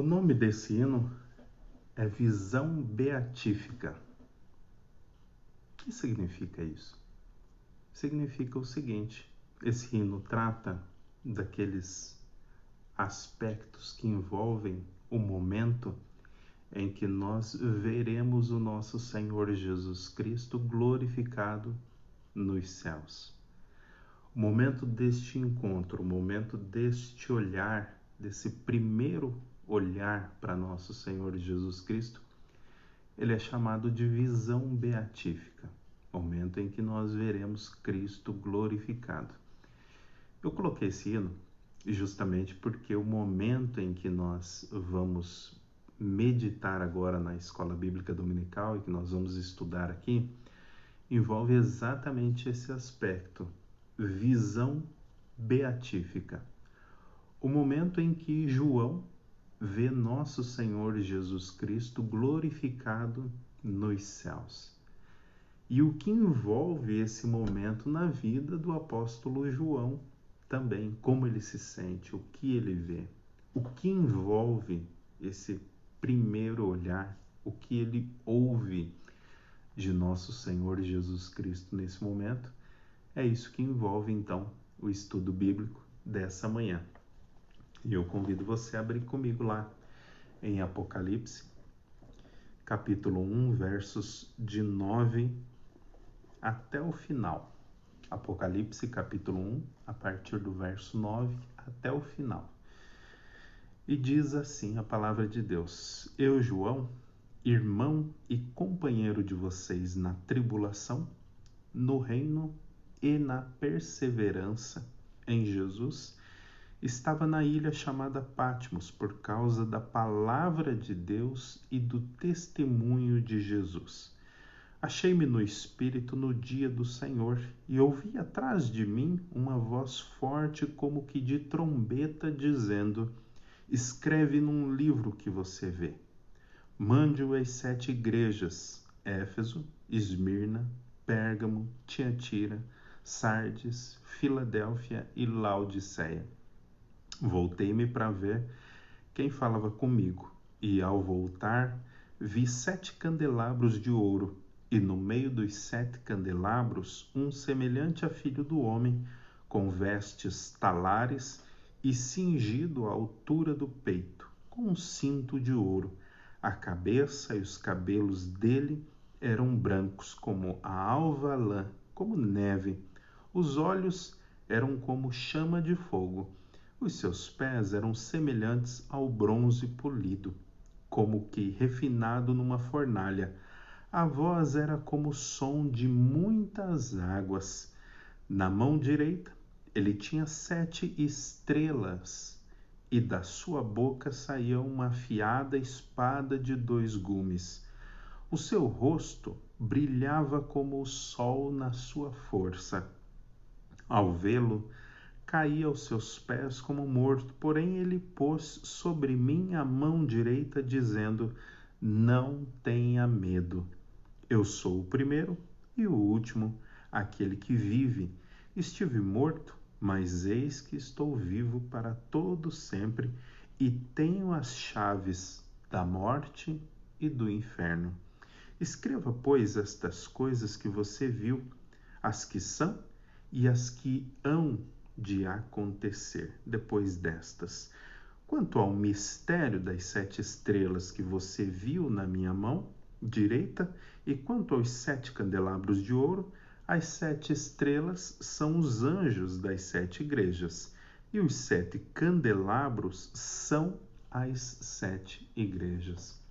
O nome desse hino é Visão Beatífica. O que significa isso? Significa o seguinte: esse hino trata daqueles aspectos que envolvem o momento em que nós veremos o nosso Senhor Jesus Cristo glorificado nos céus. O momento deste encontro, o momento deste olhar, desse primeiro olhar para nosso Senhor Jesus Cristo, ele é chamado de visão beatífica, momento em que nós veremos Cristo glorificado. Eu coloquei esse hino justamente porque o momento em que nós vamos meditar agora na Escola Bíblica Dominical e que nós vamos estudar aqui, envolve exatamente esse aspecto, visão beatífica. O momento em que João vê nosso Senhor Jesus Cristo glorificado nos céus. E o que envolve esse momento na vida do apóstolo João também, como ele se sente, o que ele vê, o que envolve esse primeiro olhar, o que ele ouve de nosso Senhor Jesus Cristo nesse momento, é isso que envolve então o estudo bíblico dessa manhã. E eu convido você a abrir comigo lá em Apocalipse, capítulo 1, versos de 9 até o final. Apocalipse, capítulo 1, a partir do verso 9 até o final. E diz assim a palavra de Deus: Eu, João, irmão e companheiro de vocês na tribulação, no reino e na perseverança em Jesus, estava na ilha chamada Patmos por causa da palavra de Deus e do testemunho de Jesus. Achei-me no Espírito no dia do Senhor e ouvi atrás de mim uma voz forte como que de trombeta dizendo: Escreve num livro que você vê. Mande-o às 7 igrejas: Éfeso, Esmirna, Pérgamo, Tiatira, Sardes, Filadélfia e Laodiceia. Voltei-me para ver quem falava comigo, e ao voltar, vi 7 candelabros de ouro, e no meio dos 7 candelabros, um semelhante a filho do homem, com vestes talares e cingido à altura do peito, com um cinto de ouro. A cabeça e os cabelos dele eram brancos como a alva lã, como neve. Os olhos eram como chama de fogo. Os seus pés eram semelhantes ao bronze polido, como que refinado numa fornalha. A voz era como o som de muitas águas. Na mão direita ele tinha 7 estrelas, e da sua boca saía uma afiada espada de 2 gumes. O seu rosto brilhava como o sol na sua força. Ao vê-lo, caí aos seus pés como morto, porém ele pôs sobre mim a mão direita, dizendo: Não tenha medo. Eu sou o primeiro e o último, aquele que vive. Estive morto, mas eis que estou vivo para todo sempre e tenho as chaves da morte e do inferno. Escreva, pois, estas coisas que você viu, as que são e as que hão de acontecer depois destas. Quanto ao mistério das 7 estrelas que você viu na minha mão direita, e quanto aos 7 candelabros de ouro, as 7 estrelas são os anjos das 7 igrejas, e os 7 candelabros são as 7 igrejas.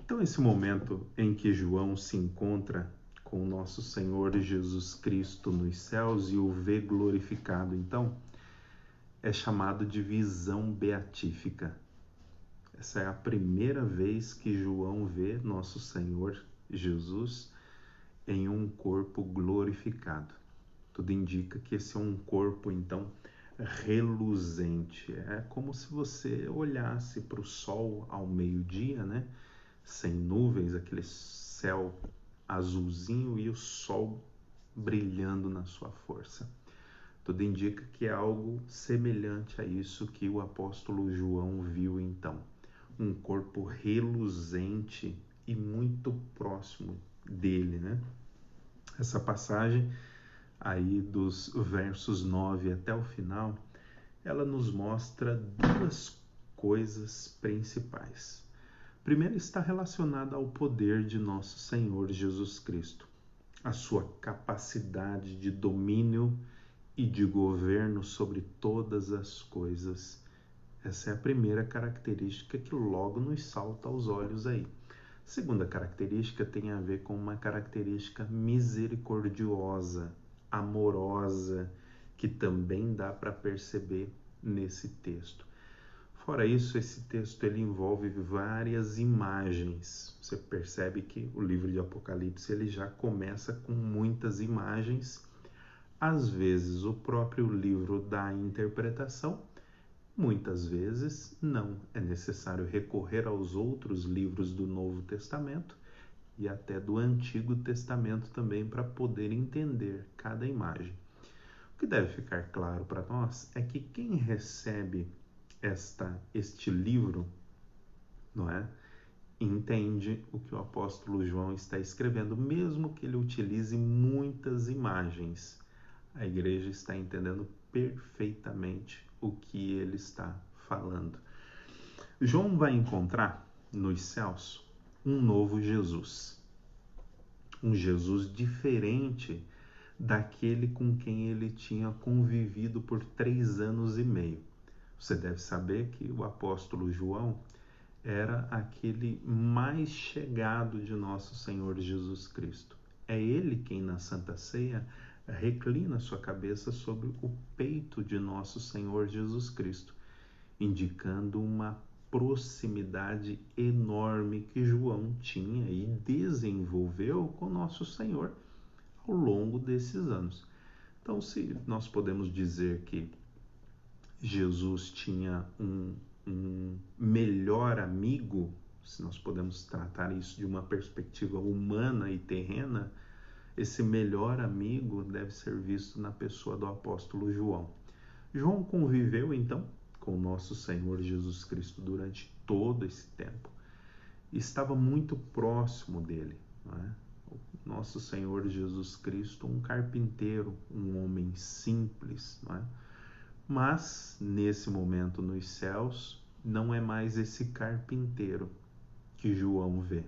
Então, esse momento em que João se encontra com o nosso Senhor Jesus Cristo nos céus e o vê glorificado, então, é chamado de visão beatífica. Essa é a primeira vez que João vê nosso Senhor Jesus em um corpo glorificado. Tudo indica que esse é um corpo, então, reluzente. É como se você olhasse para o sol ao meio-dia, né? Sem nuvens, aquele céu azulzinho e o sol brilhando na sua força. Tudo indica que é algo semelhante a isso que o apóstolo João viu então. Um corpo reluzente e muito próximo dele, né? Essa passagem aí dos versos 9 até o final, ela nos mostra 2 coisas principais. Primeiro, está relacionada ao poder de nosso Senhor Jesus Cristo, a sua capacidade de domínio e de governo sobre todas as coisas. Essa é a primeira característica que logo nos salta aos olhos aí. A segunda característica tem a ver com uma característica misericordiosa, amorosa, que também dá para perceber nesse texto. Fora isso, esse texto ele envolve várias imagens. Você percebe que o livro de Apocalipse ele já começa com muitas imagens. Às vezes o próprio livro dá a interpretação, muitas vezes não. É necessário recorrer aos outros livros do Novo Testamento e até do Antigo Testamento também para poder entender cada imagem. O que deve ficar claro para nós é que quem recebe este livro, não é? Entende o que o apóstolo João está escrevendo, mesmo que ele utilize muitas imagens. A igreja está entendendo perfeitamente o que ele está falando. João vai encontrar nos céus um novo Jesus. Um Jesus diferente daquele com quem ele tinha convivido por 3 anos e meio. Você deve saber que o apóstolo João era aquele mais chegado de nosso Senhor Jesus Cristo. É ele quem na Santa Ceia reclina sua cabeça sobre o peito de nosso Senhor Jesus Cristo, indicando uma proximidade enorme que João tinha e desenvolveu com nosso Senhor ao longo desses anos. Então, se nós podemos dizer que Jesus tinha um melhor amigo, se nós podemos tratar isso de uma perspectiva humana e terrena, esse melhor amigo deve ser visto na pessoa do apóstolo João. João conviveu, então, com o nosso Senhor Jesus Cristo durante todo esse tempo. Estava muito próximo dele, não é? O nosso Senhor Jesus Cristo, um carpinteiro, um homem simples, não é? Mas, nesse momento nos céus, não é mais esse carpinteiro que João vê.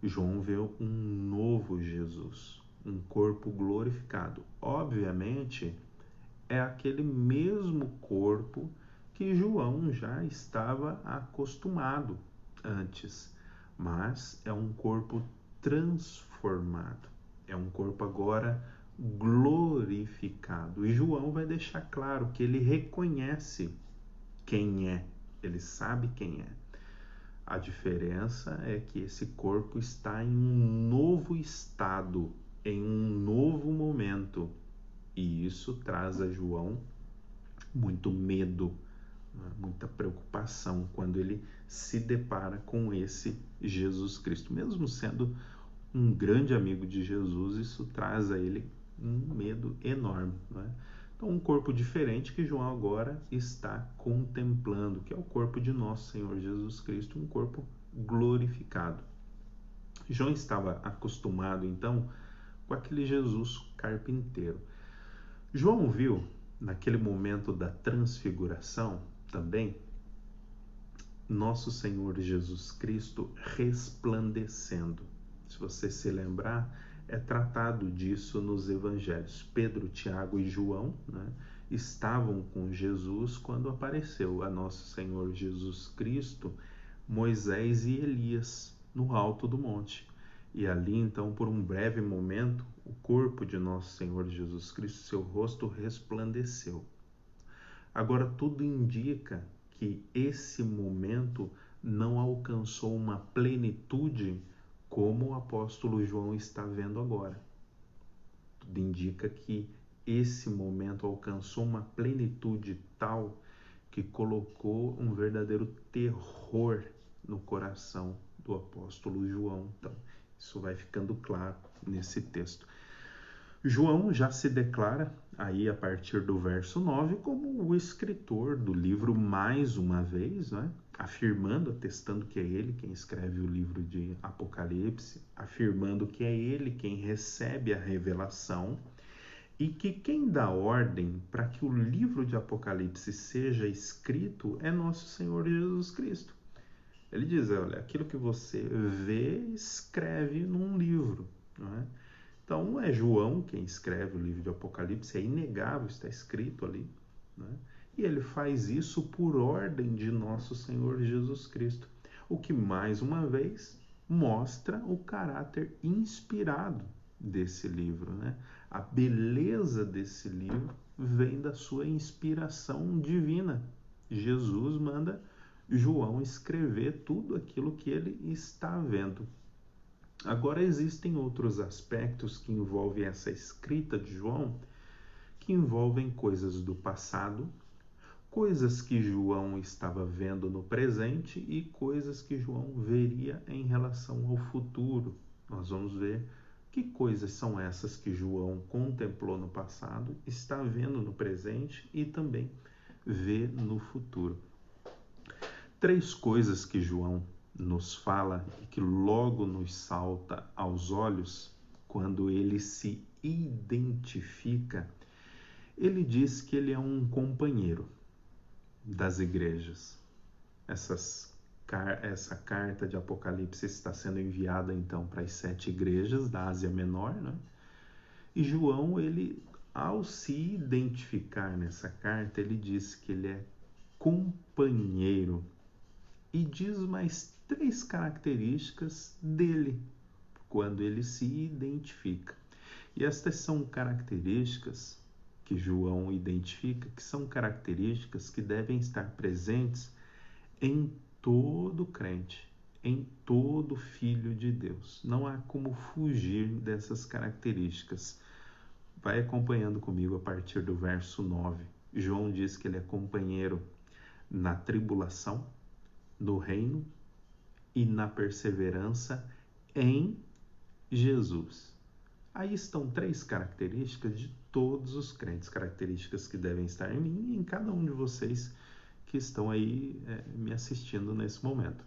João vê um novo Jesus, um corpo glorificado. Obviamente, é aquele mesmo corpo que João já estava acostumado antes, mas é um corpo transformado. É um corpo agora glorificado. E João vai deixar claro que ele reconhece quem é, ele sabe quem é. A diferença é que esse corpo está em um novo estado, em um novo momento. E isso traz a João muito medo, muita preocupação quando ele se depara com esse Jesus Cristo. Mesmo sendo um grande amigo de Jesus, isso traz a ele um medo enorme, não é? Então, um corpo diferente que João agora está contemplando, que é o corpo de nosso Senhor Jesus Cristo, um corpo glorificado. João estava acostumado, então, com aquele Jesus carpinteiro. João viu, naquele momento da transfiguração, também, nosso Senhor Jesus Cristo resplandecendo. Se você se lembrar, é tratado disso nos evangelhos. Pedro, Tiago e João, né, estavam com Jesus quando apareceu a nosso Senhor Jesus Cristo, Moisés e Elias no alto do monte. E ali, então, por um breve momento, o corpo de nosso Senhor Jesus Cristo, seu rosto resplandeceu. Agora, tudo indica que esse momento não alcançou uma plenitude como o apóstolo João está vendo agora. Tudo indica que esse momento alcançou uma plenitude tal que colocou um verdadeiro terror no coração do apóstolo João. Então, isso vai ficando claro nesse texto. João já se declara, aí a partir do verso 9, como o escritor do livro mais uma vez, né? Afirmando, atestando que é ele quem escreve o livro de Apocalipse, afirmando que é ele quem recebe a revelação e que quem dá ordem para que o livro de Apocalipse seja escrito é nosso Senhor Jesus Cristo. Ele diz, olha, aquilo que você vê, escreve num livro, não é? Então, é João quem escreve o livro de Apocalipse, é inegável, está escrito ali, né? E ele faz isso por ordem de nosso Senhor Jesus Cristo, o que, mais uma vez, mostra o caráter inspirado desse livro, né? A beleza desse livro vem da sua inspiração divina. Jesus manda João escrever tudo aquilo que ele está vendo. Agora, existem outros aspectos que envolvem essa escrita de João, que envolvem coisas do passado, coisas que João estava vendo no presente e coisas que João veria em relação ao futuro. Nós vamos ver que coisas são essas que João contemplou no passado, está vendo no presente e também vê no futuro. 3 coisas que João nos fala e que logo nos salta aos olhos quando ele se identifica. Ele diz que ele é um companheiro das igrejas. Essa carta de Apocalipse está sendo enviada então para as 7 igrejas da Ásia Menor, né? E João, ele, ao se identificar nessa carta, ele diz que ele é companheiro e diz mais 3 características dele quando ele se identifica. E estas são características que João identifica, que são características que devem estar presentes em todo crente, em todo filho de Deus. Não há como fugir dessas características. Vai acompanhando comigo a partir do verso 9. João diz que ele é companheiro na tribulação, no reino e na perseverança em Jesus. Aí estão 3 características de todos os crentes, características que devem estar em mim e em cada um de vocês que estão aí me assistindo nesse momento.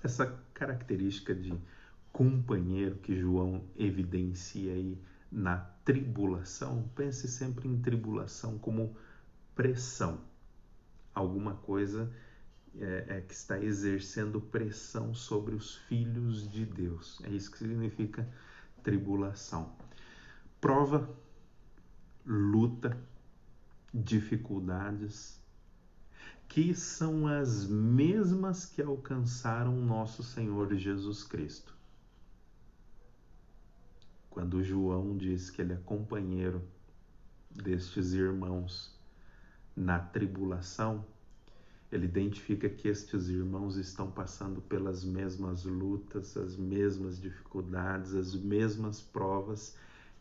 Essa característica de companheiro que João evidencia aí na tribulação, pense sempre em tribulação como pressão, alguma coisa que está exercendo pressão sobre os filhos de Deus. É isso que significa tribulação. Prova, luta, dificuldades, que são as mesmas que alcançaram nosso Senhor Jesus Cristo. Quando João diz que ele é companheiro destes irmãos na tribulação, ele identifica que estes irmãos estão passando pelas mesmas lutas, as mesmas dificuldades, as mesmas provas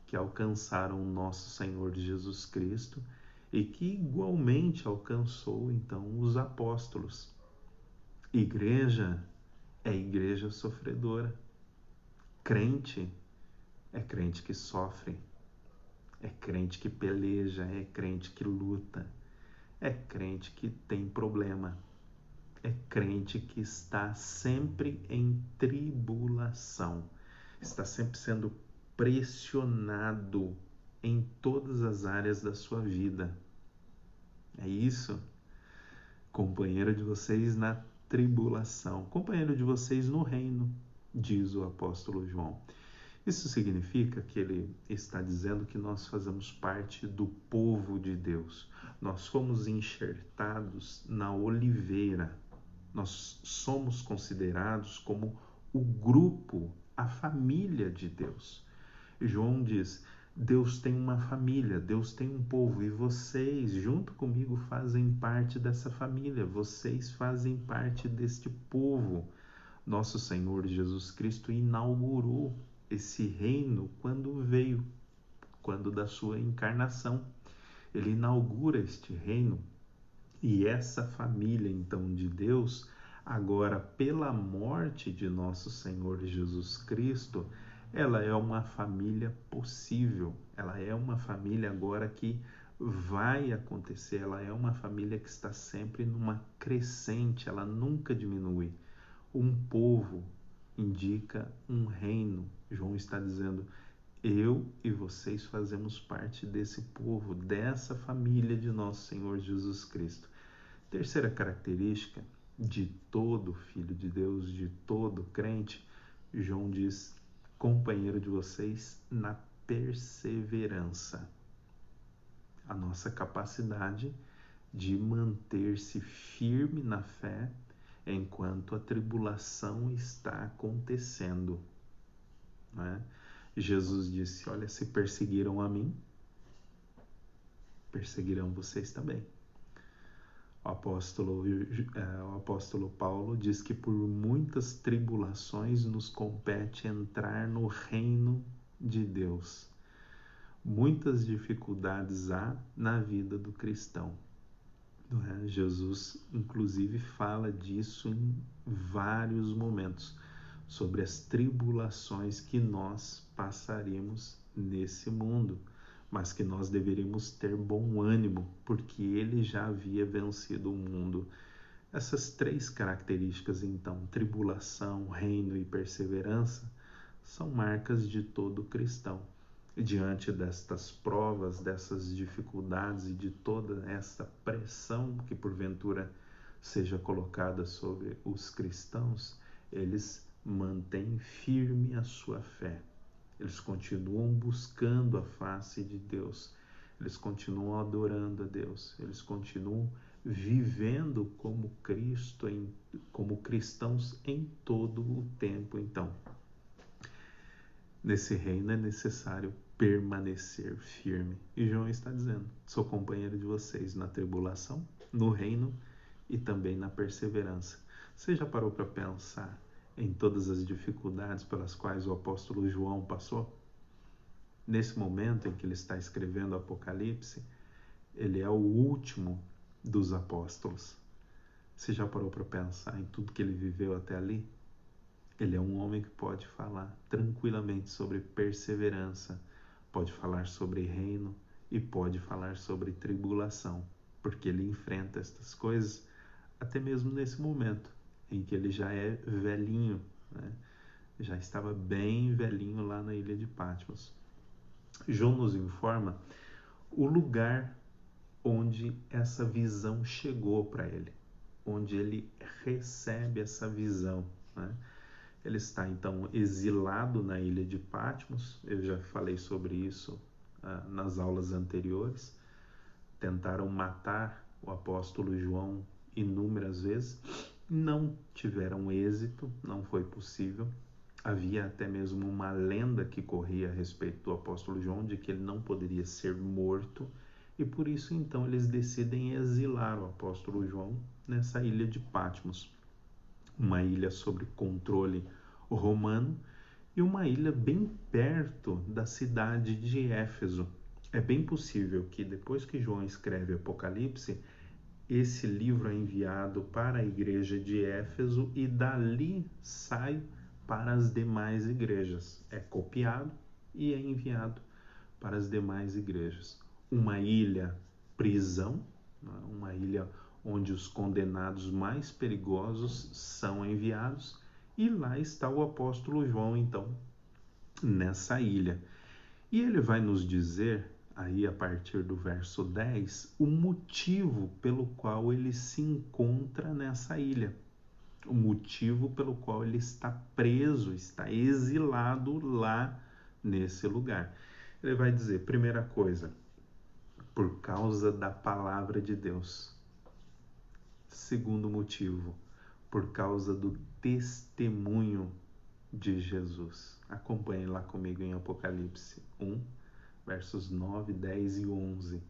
que alcançaram nosso Senhor Jesus Cristo e que igualmente alcançou então os apóstolos. Igreja é igreja sofredora. Crente é crente que sofre, é crente que peleja, é crente que luta, é crente que tem problema, é crente que está sempre em tribulação, está sempre sendo pressionado em todas as áreas da sua vida. É isso? Companheiro de vocês na tribulação, companheiro de vocês no reino, diz o apóstolo João. Isso significa que ele está dizendo que nós fazemos parte do povo de Deus. Nós fomos enxertados na oliveira. Nós somos considerados como o grupo, a família de Deus. João diz: Deus tem uma família, Deus tem um povo e vocês, junto comigo, fazem parte dessa família. Vocês fazem parte deste povo. Nosso Senhor Jesus Cristo inaugurou esse reino quando veio, quando da sua encarnação. Ele inaugura este reino e essa família, então, de Deus, agora pela morte de nosso Senhor Jesus Cristo, ela é uma família possível, ela é uma família agora que vai acontecer, ela é uma família que está sempre numa crescente, ela nunca diminui. Um povo indica um reino. João está dizendo: eu e vocês fazemos parte desse povo, dessa família de nosso Senhor Jesus Cristo. Terceira característica de todo filho de Deus, de todo crente, João diz: companheiro de vocês na perseverança. A nossa capacidade de manter-se firme na fé enquanto a tribulação está acontecendo, né? Jesus disse: olha, se perseguiram a mim, perseguirão vocês também. O apóstolo Paulo diz que por muitas tribulações nos compete entrar no reino de Deus. Muitas dificuldades há na vida do cristão. Jesus, inclusive, fala disso em vários momentos, sobre as tribulações que nós passaremos nesse mundo, mas que nós deveríamos ter bom ânimo, porque ele já havia vencido o mundo. Essas 3 características, então, tribulação, reino e perseverança, são marcas de todo cristão. E diante destas provas, dessas dificuldades e de toda essa pressão que porventura seja colocada sobre os cristãos, eles mantêm firme a sua fé. Eles continuam buscando a face de Deus. Eles continuam adorando a Deus. Eles continuam vivendo como Cristo, como cristãos em todo o tempo. Então, nesse reino é necessário permanecer firme. E João está dizendo: sou companheiro de vocês na tribulação, no reino e também na perseverança. Você já parou para pensar em todas as dificuldades pelas quais o apóstolo João passou? Nesse momento em que ele está escrevendo o Apocalipse, ele é o último dos apóstolos. Você já parou para pensar em tudo que ele viveu até ali? Ele é um homem que pode falar tranquilamente sobre perseverança, pode falar sobre reino e pode falar sobre tribulação, porque ele enfrenta estas coisas até mesmo nesse momento em que ele já é velhinho, né? Já estava bem velhinho lá na ilha de Patmos. João nos informa o lugar onde essa visão chegou para ele, onde ele recebe essa visão, né? Ele está então exilado na ilha de Patmos. Eu já falei sobre isso nas aulas anteriores. Tentaram matar o apóstolo João inúmeras vezes, não tiveram êxito, não foi possível. Havia até mesmo uma lenda que corria a respeito do apóstolo João de que ele não poderia ser morto, e por isso então eles decidem exilar o apóstolo João nessa ilha de Patmos, uma ilha sob controle romano e uma ilha bem perto da cidade de Éfeso. É bem possível que depois que João escreve Apocalipse, esse livro é enviado para a igreja de Éfeso e dali sai para as demais igrejas. É copiado e é enviado para as demais igrejas. Uma ilha prisão, uma ilha onde os condenados mais perigosos são enviados, e lá está o apóstolo João, então, nessa ilha. E ele vai nos dizer, aí a partir do verso 10, o motivo pelo qual ele se encontra nessa ilha. O motivo pelo qual ele está preso, está exilado lá nesse lugar. Ele vai dizer, primeira coisa, por causa da palavra de Deus. Segundo motivo, por causa do testemunho de Jesus. Acompanhe lá comigo em Apocalipse 1, versos 9, 10 e 11.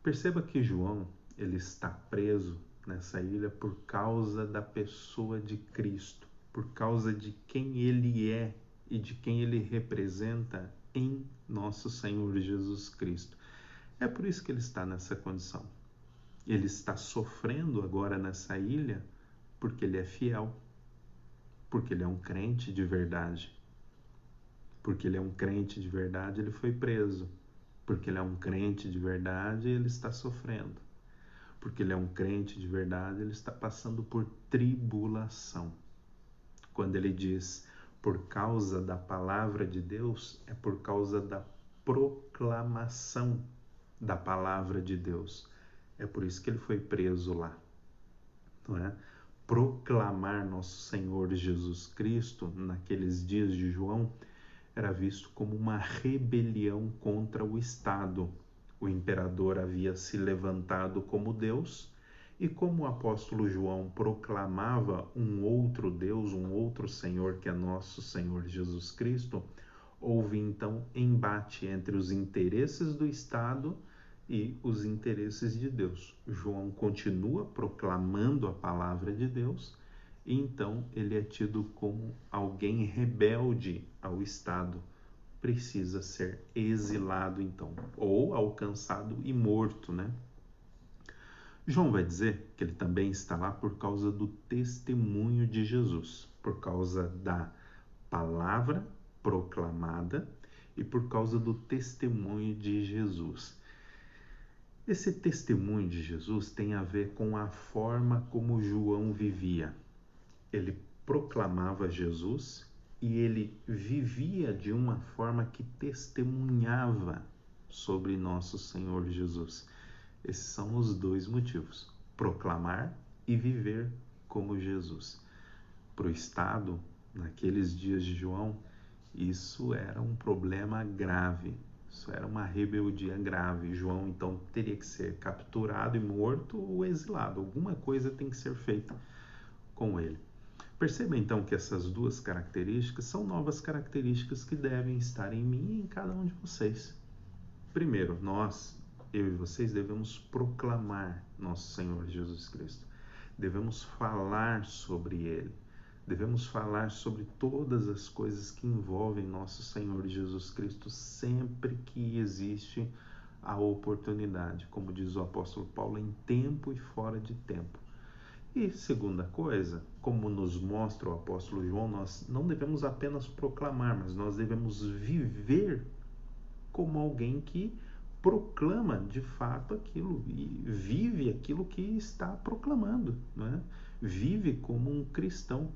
Perceba que João, ele está preso nessa ilha por causa da pessoa de Cristo, por causa de quem ele é e de quem ele representa em nosso Senhor Jesus Cristo. É por isso que ele está nessa condição. Ele está sofrendo agora nessa ilha porque ele é fiel, porque ele é um crente de verdade. Porque ele é um crente de verdade, ele foi preso. Porque ele é um crente de verdade, ele está sofrendo. Porque ele é um crente de verdade, ele está passando por tribulação. Quando ele diz por causa da palavra de Deus, é por causa da proclamação da palavra de Deus. É por isso que ele foi preso lá, não é? Proclamar nosso Senhor Jesus Cristo naqueles dias de João era visto como uma rebelião contra o Estado. O imperador havia se levantado como Deus, e como o apóstolo João proclamava um outro Deus, um outro Senhor, que é nosso Senhor Jesus Cristo, houve então embate entre os interesses do Estado e os interesses de Deus. João continua proclamando a palavra de Deus, e então ele é tido como alguém rebelde ao Estado. Precisa ser exilado então, ou alcançado e morto, né? João vai dizer que ele também está lá por causa do testemunho de Jesus, por causa da palavra proclamada e por causa do testemunho de Jesus. Esse testemunho de Jesus tem a ver com a forma como João vivia. Ele proclamava Jesus e ele vivia de uma forma que testemunhava sobre nosso Senhor Jesus. Esses são os dois motivos: proclamar e viver como Jesus. Para o Estado, naqueles dias de João, isso era um problema grave, isso era uma rebeldia grave. João então teria que ser capturado e morto ou exilado. Alguma coisa tem que ser feita com ele. Perceba então que essas duas características são novas características que devem estar em mim e em cada um de vocês. Primeiro, eu e vocês, devemos proclamar nosso Senhor Jesus Cristo. Devemos falar sobre Ele. Devemos falar sobre todas as coisas que envolvem nosso Senhor Jesus Cristo sempre que existe a oportunidade, como diz o apóstolo Paulo, em tempo e fora de tempo. E segunda coisa, como nos mostra o apóstolo João, nós não devemos apenas proclamar, mas nós devemos viver como alguém que proclama de fato aquilo e vive aquilo que está proclamando, não é? Vive como um cristão.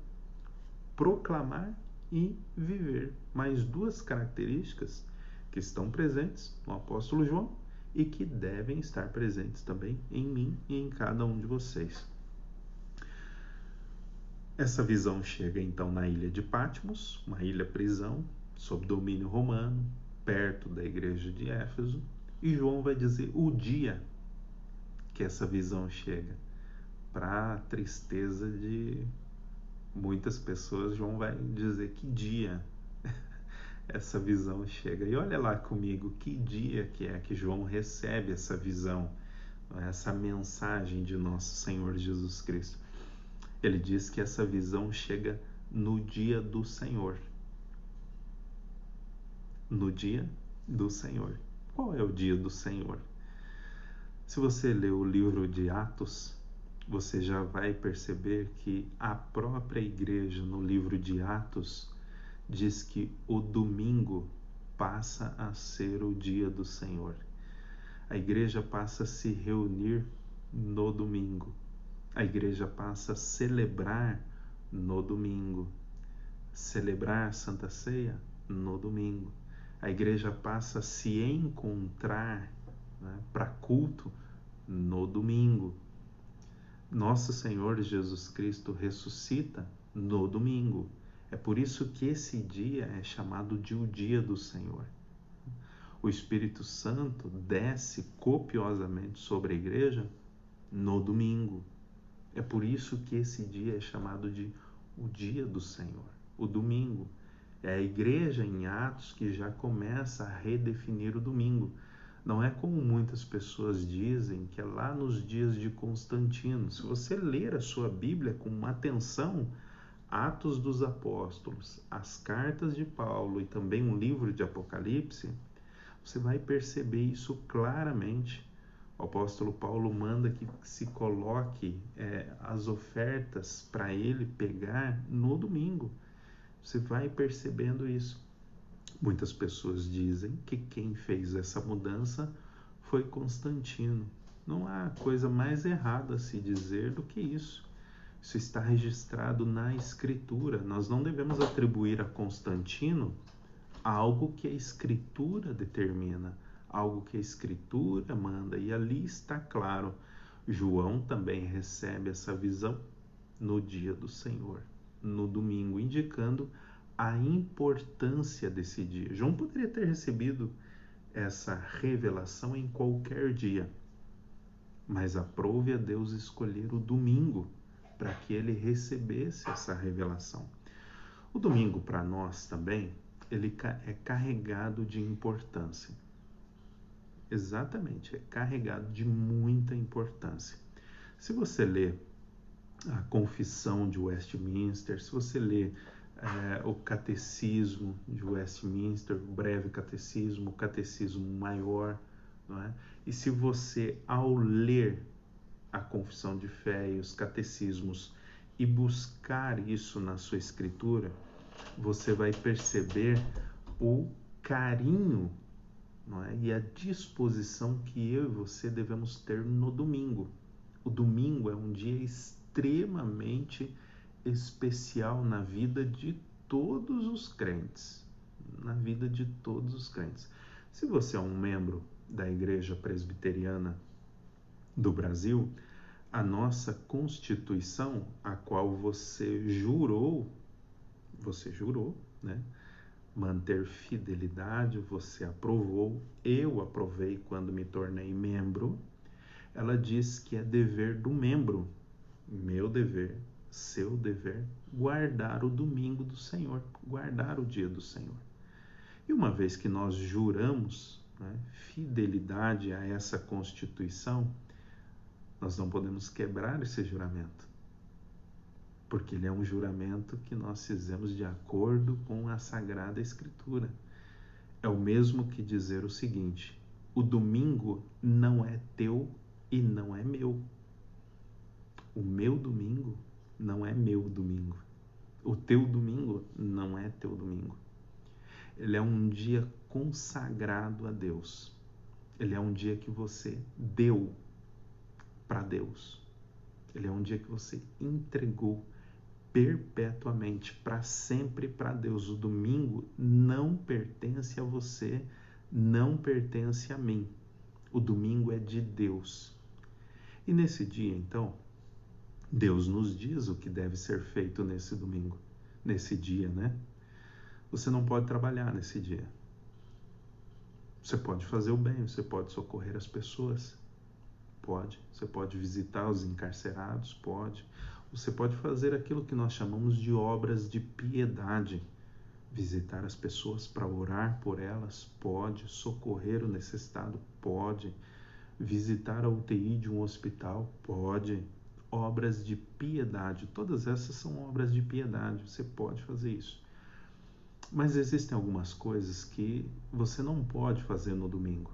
Proclamar e viver. Mais duas características que estão presentes no apóstolo João e que devem estar presentes também em mim e em cada um de vocês. Essa visão chega então na ilha de Patmos, uma ilha-prisão, sob domínio romano, perto da igreja de Éfeso, e João vai dizer o dia que essa visão chega. Para a tristeza de muitas pessoas, João vai dizer que dia essa visão chega. E olha lá comigo que dia que é que João recebe essa visão, essa mensagem de nosso Senhor Jesus Cristo. Ele diz que essa visão chega no dia do Senhor. No dia do Senhor. Qual é o dia do Senhor? Se você ler o livro de Atos, você já vai perceber que a própria igreja no livro de Atos diz que o domingo passa a ser o dia do Senhor. A igreja passa a se reunir no domingo. A igreja passa a celebrar no domingo. Celebrar a Santa Ceia no domingo. A igreja passa a se encontrar, né, para culto no domingo. Nosso Senhor Jesus Cristo ressuscita no domingo. É por isso que esse dia é chamado de o dia do Senhor. O Espírito Santo desce copiosamente sobre a igreja no domingo. É por isso que esse dia é chamado de o dia do Senhor, o domingo. É a igreja em Atos que já começa a redefinir o domingo. Não é como muitas pessoas dizem, que é lá nos dias de Constantino. Se você ler a sua Bíblia com atenção, Atos dos Apóstolos, as cartas de Paulo e também o livro de Apocalipse, você vai perceber isso claramente. O apóstolo Paulo manda que se coloque as ofertas para ele pegar no domingo. Você vai percebendo isso. Muitas pessoas dizem que quem fez essa mudança foi Constantino. Não há coisa mais errada a se dizer do que isso. Isso está registrado na Escritura. Nós não devemos atribuir a Constantino algo que a Escritura determina, algo que a Escritura manda. E ali está claro. João também recebe essa visão no dia do Senhor, no domingo, indicando a importância desse dia. João poderia ter recebido essa revelação em qualquer dia, mas aprove a Deus escolher o domingo para que ele recebesse essa revelação. O domingo para nós também, ele é carregado de importância. Exatamente, é carregado de muita importância. Se você lê a Confissão de Westminster, se você lê o Catecismo de Westminster, o Breve Catecismo, o Catecismo Maior, não é? E se você, ao ler a Confissão de Fé e os catecismos e buscar isso na sua escritura, você vai perceber o carinho, não é? E a disposição que eu e você devemos ter no domingo. O domingo é um dia extremamente especial na vida de todos os crentes. Na vida de todos os crentes. Se você é um membro da Igreja Presbiteriana do Brasil, A nossa Constituição, a qual você jurou, né? Manter fidelidade, você aprovou, eu aprovei quando me tornei membro. Ela diz que é dever do membro, meu dever, seu dever, guardar o domingo do Senhor, guardar o dia do Senhor. E uma vez que nós juramos, né, fidelidade a essa Constituição, nós não podemos quebrar esse juramento, porque ele é um juramento que nós fizemos de acordo com a Sagrada Escritura. É o mesmo que dizer o seguinte: o domingo não é teu e não é meu. O meu domingo não é meu domingo. O teu domingo não é teu domingo. Ele é um dia consagrado a Deus. Ele é um dia que você deu para Deus. Ele é um dia que você entregou perpetuamente, para sempre, para Deus. O domingo não pertence a você, não pertence a mim. O domingo é de Deus. E nesse dia, então, Deus nos diz o que deve ser feito nesse domingo, nesse dia, né? Você não pode trabalhar nesse dia. Você pode fazer o bem, você pode socorrer as pessoas, pode. Você pode visitar os encarcerados, pode. Você pode fazer aquilo que nós chamamos de obras de piedade. Visitar as pessoas para orar por elas, pode. Socorrer o necessitado, pode. Visitar a UTI de um hospital, pode. Obras de piedade, todas essas são obras de piedade, você pode fazer isso. Mas existem algumas coisas que você não pode fazer no domingo.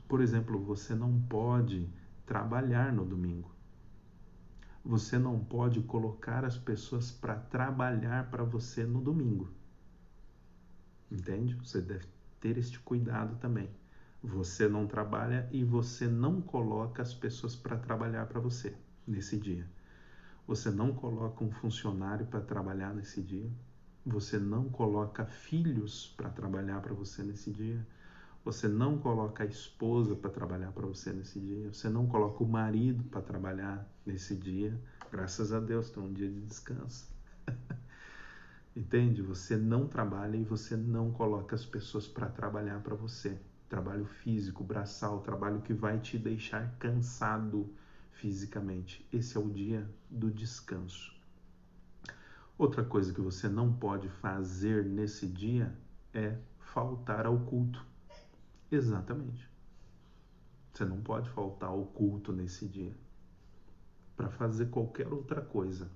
Por exemplo, você não pode trabalhar no domingo. Você não pode colocar as pessoas para trabalhar para você no domingo. Entende? Você deve ter este cuidado também. Você não trabalha e você não coloca as pessoas para trabalhar para você nesse dia. Você não coloca um funcionário para trabalhar nesse dia. Você não coloca filhos para trabalhar para você nesse dia. Você não coloca a esposa para trabalhar para você nesse dia. Você não coloca o marido para trabalhar nesse dia. Graças a Deus, tem um dia de descanso. Entende? Você não trabalha e você não coloca as pessoas para trabalhar para você. Trabalho físico, braçal, trabalho que vai te deixar cansado fisicamente. Esse é o dia do descanso. Outra coisa que você não pode fazer nesse dia é faltar ao culto. Exatamente. Você não pode faltar ao culto nesse dia para fazer qualquer outra coisa.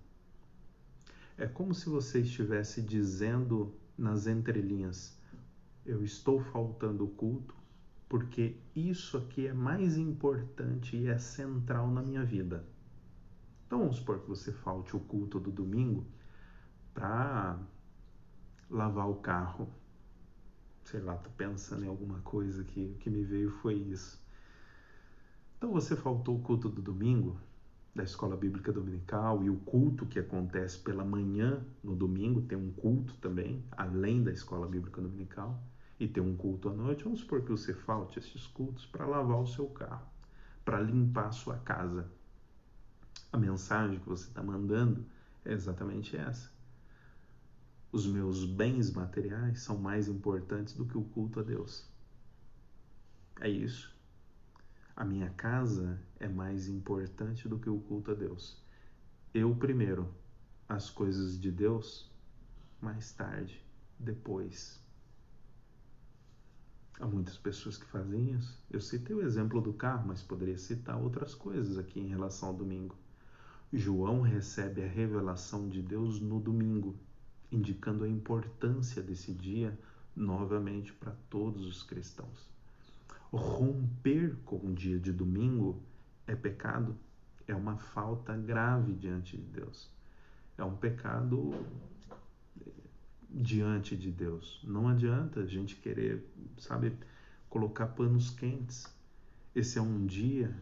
É como se você estivesse dizendo nas entrelinhas: eu estou faltando o culto porque isso aqui é mais importante e é central na minha vida. Então vamos supor que você falte o culto do domingo para lavar o carro. Sei lá, tô pensando em alguma coisa que o que me veio foi isso. Então você faltou o culto do domingo, da escola bíblica dominical, e o culto que acontece pela manhã no domingo, tem um culto também, além da escola bíblica dominical, e tem um culto à noite. Vamos supor que você falte esses cultos para lavar o seu carro, para limpar a sua casa. A mensagem que você está mandando é exatamente essa. Os meus bens materiais são mais importantes do que o culto a Deus. É isso. A minha casa é mais importante do que o culto a Deus. Eu primeiro, as coisas de Deus mais tarde, depois. Há muitas pessoas que fazem isso. Eu citei o exemplo do carro, mas poderia citar outras coisas aqui em relação ao domingo. João recebe a revelação de Deus no domingo, indicando a importância desse dia novamente para todos os cristãos. Romper com o dia de domingo é pecado, é uma falta grave diante de Deus. É um pecado diante de Deus. Não adianta a gente querer, colocar panos quentes. Esse é um dia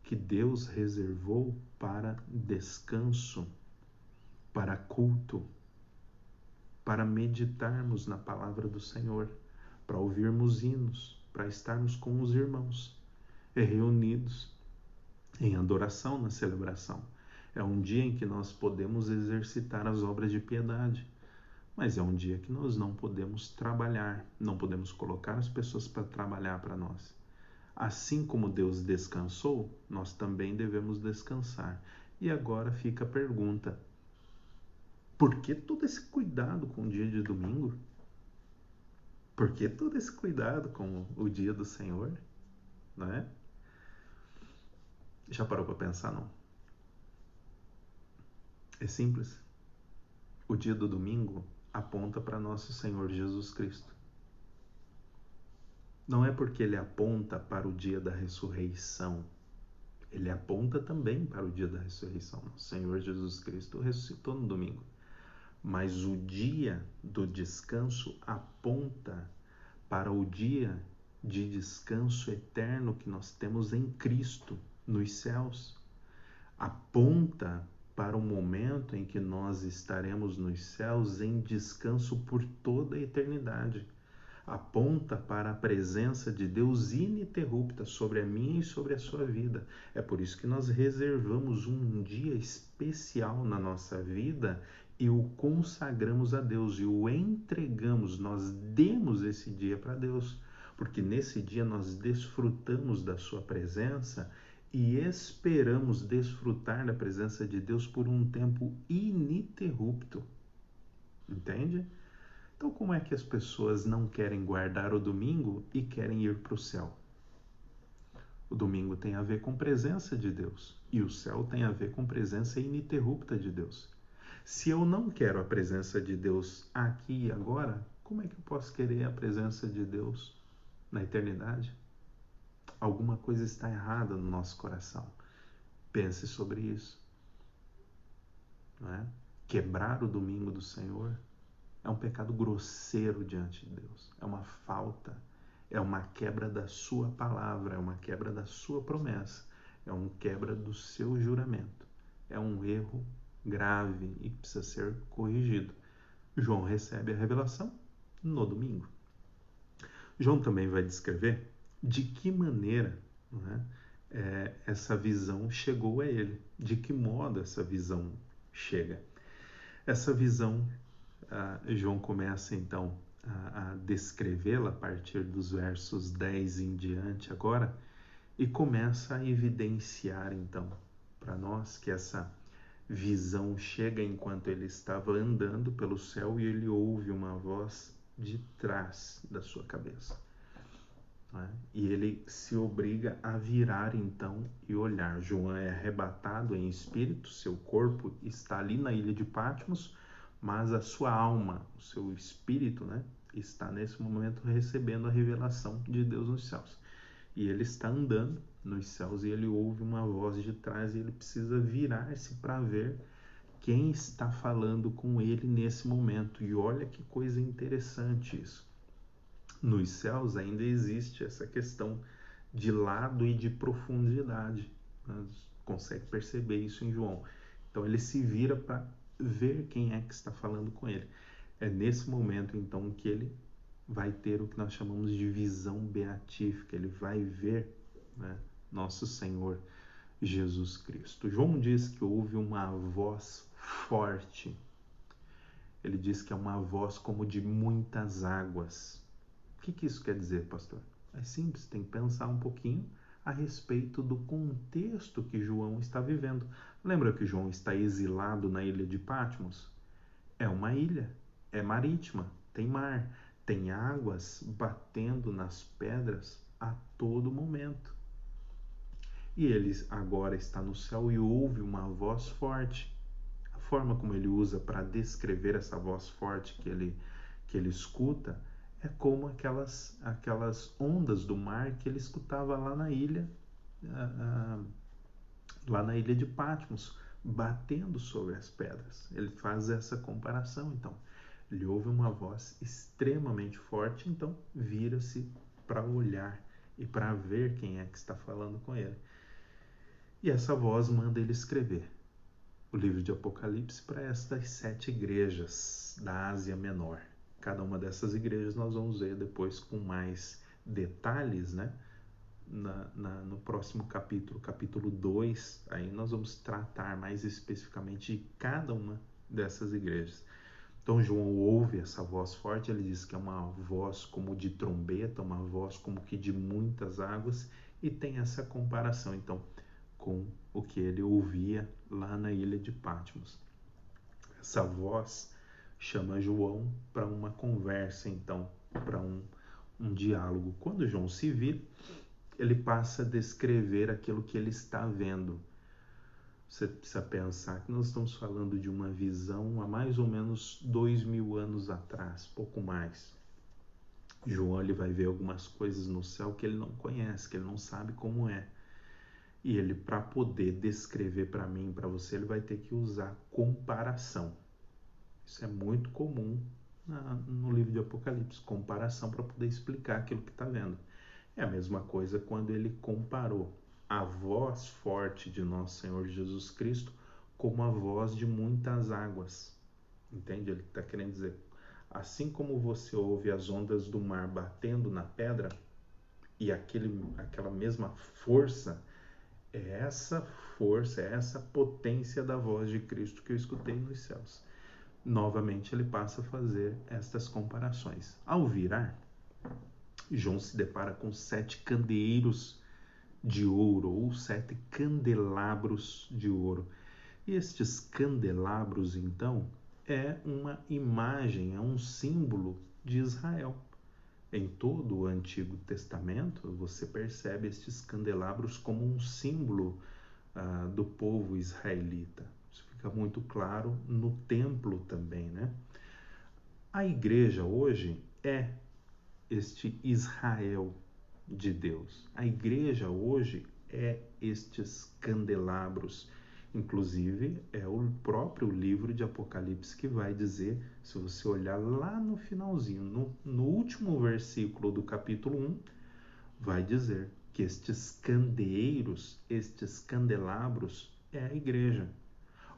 que Deus reservou para descanso, para culto, para meditarmos na palavra do Senhor, para ouvirmos hinos, para estarmos com os irmãos reunidos. em adoração, na celebração. É um dia em que nós podemos exercitar as obras de piedade, mas é um dia que nós não podemos trabalhar, não podemos colocar as pessoas para trabalhar para nós. Assim como Deus descansou, nós também devemos descansar. E agora fica a pergunta: por que todo esse cuidado com o dia de domingo? Por que todo esse cuidado com o dia do Senhor? Não é? Já parou para pensar, não? É simples. O dia do domingo aponta para nosso Senhor Jesus Cristo. Não é porque ele aponta para o dia da ressurreição. Ele aponta também para o dia da ressurreição. O Senhor Jesus Cristo ressuscitou no domingo. Mas o dia do descanso aponta para o dia de descanso eterno que nós temos em Cristo, nos céus. Aponta para o momento em que nós estaremos nos céus em descanso por toda a eternidade. Aponta para a presença de Deus ininterrupta sobre a minha e sobre a sua vida. É por isso que nós reservamos um dia especial na nossa vida e o consagramos a Deus e o entregamos, nós demos esse dia para Deus, porque nesse dia nós desfrutamos da sua presença e esperamos desfrutar da presença de Deus por um tempo ininterrupto. Entende? Então, como é que as pessoas não querem guardar o domingo e querem ir para o céu? O domingo tem a ver com presença de Deus e o céu tem a ver com presença ininterrupta de Deus. Se eu não quero a presença de Deus aqui e agora, como é que eu posso querer a presença de Deus na eternidade? Alguma coisa está errada no nosso coração. Pense sobre isso. Não é? Quebrar o domingo do Senhor é um pecado grosseiro diante de Deus. É uma falta. É uma quebra da sua palavra. É uma quebra da sua promessa. É uma quebra do seu juramento. É um erro grave e precisa ser corrigido. João recebe a revelação no domingo. João também vai descrever de que maneira, não é, essa visão chegou a ele. De que modo essa visão chega. Essa visão, João começa então a descrevê-la a partir dos versos 10 em diante agora e começa a evidenciar então para nós que essa visão chega enquanto ele estava andando pelo céu e ele ouve uma voz de trás da sua cabeça. Né? E ele se obriga a virar então e olhar. João é arrebatado em espírito, seu corpo está ali na ilha de Patmos, mas a sua alma, o seu espírito, né, está nesse momento recebendo a revelação de Deus nos céus. E ele está andando nos céus e ele ouve uma voz de trás e ele precisa virar-se para ver quem está falando com ele nesse momento. E olha que coisa interessante isso. Nos céus ainda existe essa questão de lado e de profundidade. Consegue perceber isso em João. Então ele se vira para ver quem é que está falando com ele. É nesse momento então que ele vai ter o que nós chamamos de visão beatífica. Ele vai ver, né, nosso Senhor Jesus Cristo. João diz que houve uma voz forte. Ele diz que é uma voz como de muitas águas. O que isso quer dizer, pastor? É simples, tem que pensar um pouquinho a respeito do contexto que João está vivendo. Lembra que João está exilado na ilha de Patmos? É uma ilha, é marítima, tem mar, tem águas batendo nas pedras a todo momento. E ele agora está no céu e ouve uma voz forte. A forma como ele usa para descrever essa voz forte que ele escuta é como aquelas ondas do mar que ele escutava lá na ilha de Patmos, batendo sobre as pedras. Ele faz essa comparação, então. Ele ouve uma voz extremamente forte, então vira-se para olhar e para ver quem é que está falando com ele. E essa voz manda ele escrever o livro de Apocalipse para estas 7 igrejas da Ásia Menor. Cada uma dessas igrejas nós vamos ver depois com mais detalhes, né? no próximo capítulo, capítulo 2, aí nós vamos tratar mais especificamente de cada uma dessas igrejas. Então João ouve essa voz forte, ele diz que é uma voz como de trombeta, uma voz como que de muitas águas, e tem essa comparação então com o que ele ouvia lá na ilha de Patmos. Essa voz chama João para uma conversa, então, para um diálogo. Quando João se vira, ele passa a descrever aquilo que ele está vendo. Você precisa pensar que nós estamos falando de uma visão há mais ou menos 2000 anos atrás, pouco mais. João ele vai ver algumas coisas no céu que ele não conhece, que ele não sabe como é. E ele, para poder descrever para mim, para você, ele vai ter que usar comparação. Isso é muito comum no livro de Apocalipse, comparação para poder explicar aquilo que está vendo. É a mesma coisa quando ele comparou a voz forte de nosso Senhor Jesus Cristo como a voz de muitas águas. Entende? Ele está querendo dizer, assim como você ouve as ondas do mar batendo na pedra, e aquela mesma força, é essa potência da voz de Cristo que eu escutei nos céus. Novamente ele passa a fazer estas comparações. Ao virar, João se depara com 7 candeeiros de ouro, ou 7 candelabros de ouro. E estes candelabros, então, é uma imagem, é um símbolo de Israel. Em todo o Antigo Testamento, você percebe estes candelabros como um símbolo do povo israelita. Isso fica muito claro no templo também, né? A igreja hoje é este Israel de Deus. A igreja hoje é estes candelabros. Inclusive, é o próprio livro de Apocalipse que vai dizer, se você olhar lá no finalzinho, no último versículo do capítulo 1, vai dizer que estes candeeiros, estes candelabros, é a igreja.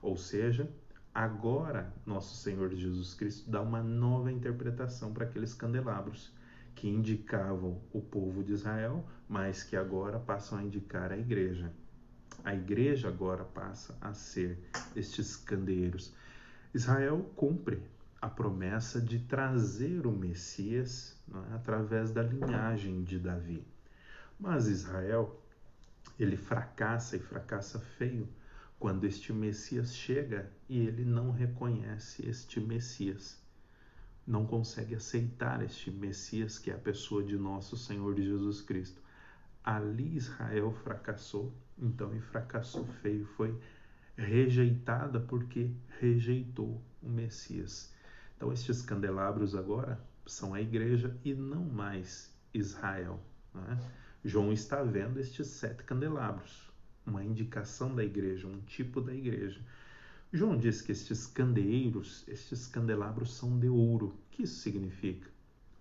Ou seja, agora nosso Senhor Jesus Cristo dá uma nova interpretação para aqueles candelabros que indicavam o povo de Israel, mas que agora passam a indicar a igreja. A igreja agora passa a ser estes candeeiros. Israel cumpre a promessa de trazer o Messias, através da linhagem de Davi. Mas Israel, ele fracassa, e fracassa feio, quando este Messias chega e ele não reconhece este Messias. Não consegue aceitar este Messias, que é a pessoa de nosso Senhor Jesus Cristo. Ali Israel fracassou, então, e fracassou feio, foi rejeitada porque rejeitou o Messias. Então, estes candelabros agora são a igreja e não mais Israel, né? João está vendo estes 7 candelabros, uma indicação da igreja, um tipo da igreja. João diz que estes candeeiros, estes candelabros são de ouro. O que isso significa?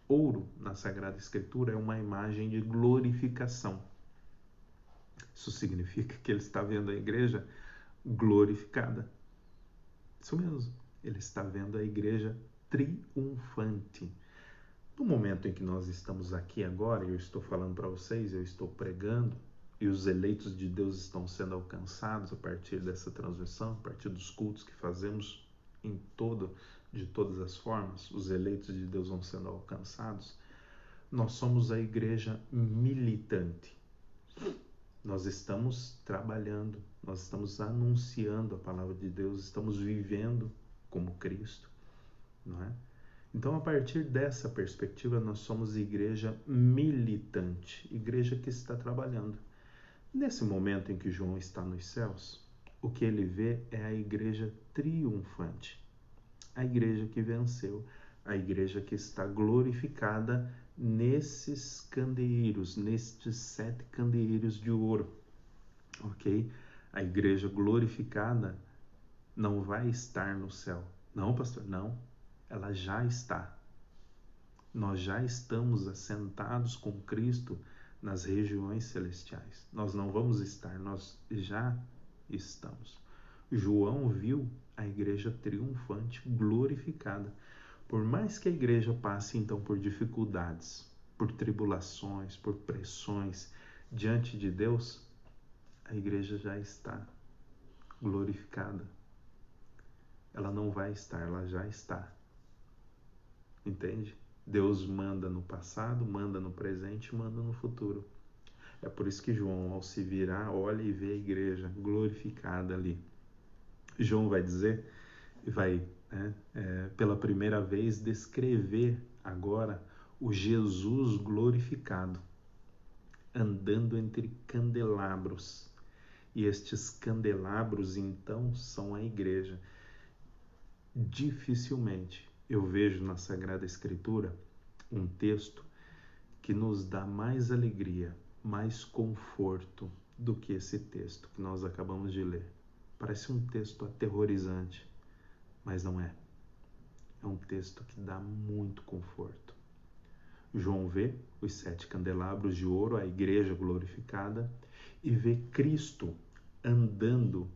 Ouro, na Sagrada Escritura, é uma imagem de glorificação. Isso significa que ele está vendo a igreja glorificada. Isso mesmo, ele está vendo a igreja triunfante. No momento em que nós estamos aqui agora, eu estou falando para vocês, eu estou pregando, e os eleitos de Deus estão sendo alcançados a partir dessa transmissão, a partir dos cultos que fazemos de todas as formas, os eleitos de Deus vão sendo alcançados. Nós somos a igreja militante. Nós estamos trabalhando, nós estamos anunciando a palavra de Deus, estamos vivendo como Cristo, não é? Então, a partir dessa perspectiva, nós somos igreja militante, igreja que está trabalhando. Nesse momento em que João está nos céus, o que ele vê é a igreja triunfante, a igreja que venceu, a igreja que está glorificada nesses candeeiros, nestes 7 candeeiros de ouro, ok? A igreja glorificada não vai estar no céu. Não, pastor, não. Ela já está. Nós já estamos assentados com Cristo nas regiões celestiais. Nós não vamos estar, nós já estamos. João viu a igreja triunfante, glorificada. Por mais que a igreja passe então por dificuldades, por tribulações, por pressões, diante de Deus, a igreja já está glorificada. Ela não vai estar, ela já está. Entende? Deus manda no passado, manda no presente, manda no futuro. É por isso que João, ao se virar, olha e vê a igreja glorificada ali. João vai dizer, vai pela primeira vez descrever agora o Jesus glorificado, andando entre candelabros. E estes candelabros, então, são a igreja. Dificilmente eu vejo na Sagrada Escritura um texto que nos dá mais alegria, mais conforto do que esse texto que nós acabamos de ler. Parece um texto aterrorizante, mas não é. É um texto que dá muito conforto. João vê os 7 candelabros de ouro, a igreja glorificada, e vê Cristo andando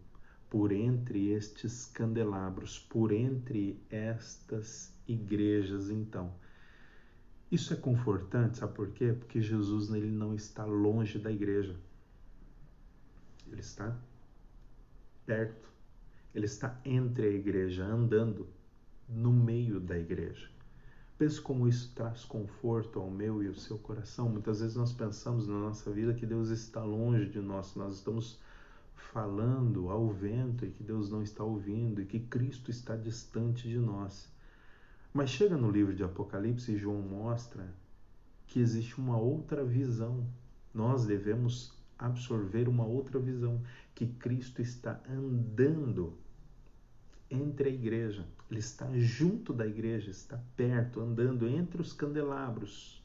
por entre estes candelabros, por entre estas igrejas, então. Isso é confortante, sabe por quê? Porque Jesus ele não está longe da igreja. Ele está perto. Ele está entre a igreja, andando no meio da igreja. Pense como isso traz conforto ao meu e ao seu coração. Muitas vezes nós pensamos na nossa vida que Deus está longe de nós. Nós estamos falando ao vento e que Deus não está ouvindo e que Cristo está distante de nós. Mas chega no livro de Apocalipse e João mostra que existe uma outra visão. Nós devemos absorver uma outra visão, que Cristo está andando entre a igreja. Ele está junto da igreja, está perto, andando entre os candelabros.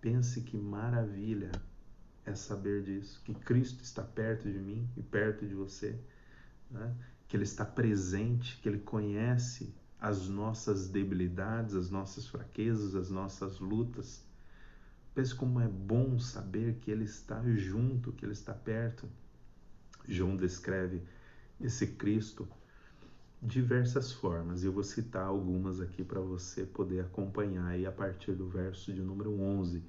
Pense que maravilha é saber disso, que Cristo está perto de mim e perto de você, né? Que Ele está presente, que Ele conhece as nossas debilidades, as nossas fraquezas, as nossas lutas. Pense como é bom saber que Ele está junto, que Ele está perto. João descreve esse Cristo de diversas formas. Eu vou citar algumas aqui para você poder acompanhar aí a partir do verso de número 11.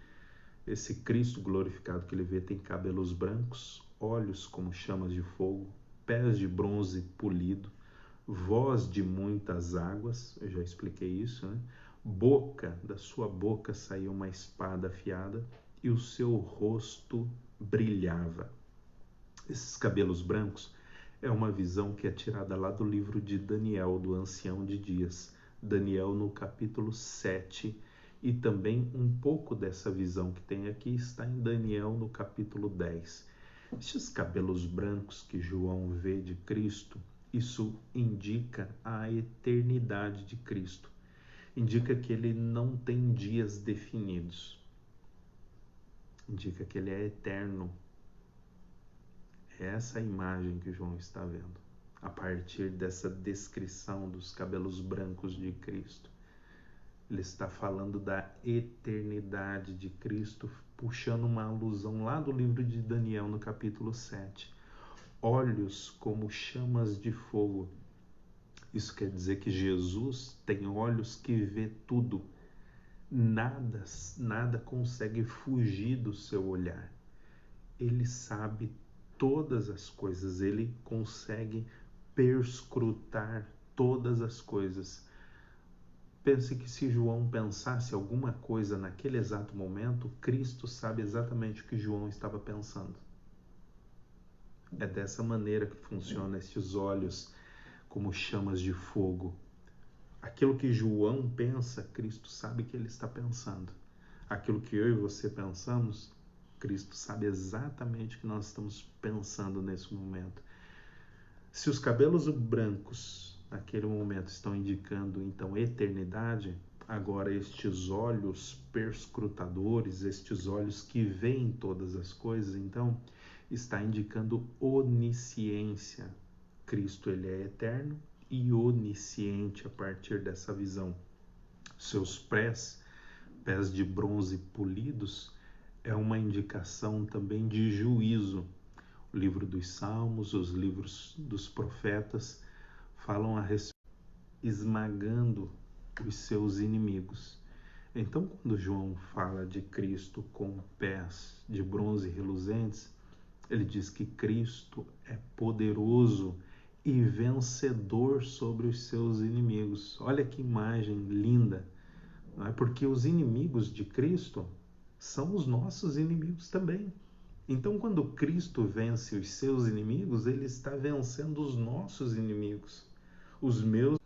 Esse Cristo glorificado que ele vê tem cabelos brancos, olhos como chamas de fogo, pés de bronze polido, voz de muitas águas, eu já expliquei isso, né? Boca, da sua boca saiu uma espada afiada e o seu rosto brilhava. Esses cabelos brancos é uma visão que é tirada lá do livro de Daniel, do Ancião de Dias. Daniel no capítulo 7, e também um pouco dessa visão que tem aqui está em Daniel no capítulo 10. Estes cabelos brancos que João vê de Cristo, isso indica a eternidade de Cristo. Indica que ele não tem dias definidos. Indica que ele é eterno. É essa a imagem que João está vendo, a partir dessa descrição dos cabelos brancos de Cristo. Ele está falando da eternidade de Cristo, puxando uma alusão lá do livro de Daniel, no capítulo 7. Olhos como chamas de fogo. Isso quer dizer que Jesus tem olhos que vê tudo. Nada consegue fugir do seu olhar. Ele sabe todas as coisas, ele consegue perscrutar todas as coisas. Pense que se João pensasse alguma coisa naquele exato momento, Cristo sabe exatamente o que João estava pensando. É dessa maneira que funcionam estes olhos como chamas de fogo. Aquilo que João pensa, Cristo sabe que ele está pensando. Aquilo que eu e você pensamos, Cristo sabe exatamente o que nós estamos pensando nesse momento. Se os cabelos brancos naquele momento estão indicando então eternidade, agora estes olhos perscrutadores, estes olhos que veem todas as coisas, então está indicando onisciência. Cristo ele é eterno e onisciente a partir dessa visão. Seus pés de bronze polidos, é uma indicação também de juízo. O livro dos Salmos, os livros dos profetas falam a respeito, esmagando os seus inimigos. Então, quando João fala de Cristo com pés de bronze reluzentes, ele diz que Cristo é poderoso e vencedor sobre os seus inimigos. Olha que imagem linda, não é? Porque os inimigos de Cristo são os nossos inimigos também. Então, quando Cristo vence os seus inimigos, ele está vencendo os nossos inimigos, os meus.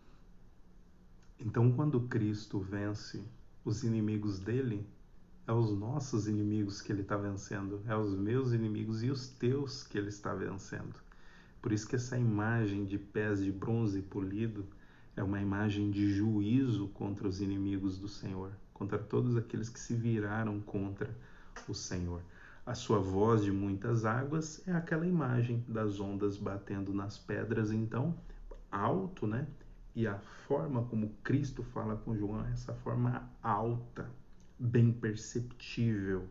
Então, quando Cristo vence os inimigos dele, é os nossos inimigos que ele está vencendo, é os meus inimigos e os teus que ele está vencendo. Por isso que essa imagem de pés de bronze polido é uma imagem de juízo contra os inimigos do Senhor, contra todos aqueles que se viraram contra o Senhor. A sua voz de muitas águas é aquela imagem das ondas batendo nas pedras, então, alto, né? E a forma como Cristo fala com João é essa forma alta, bem perceptível.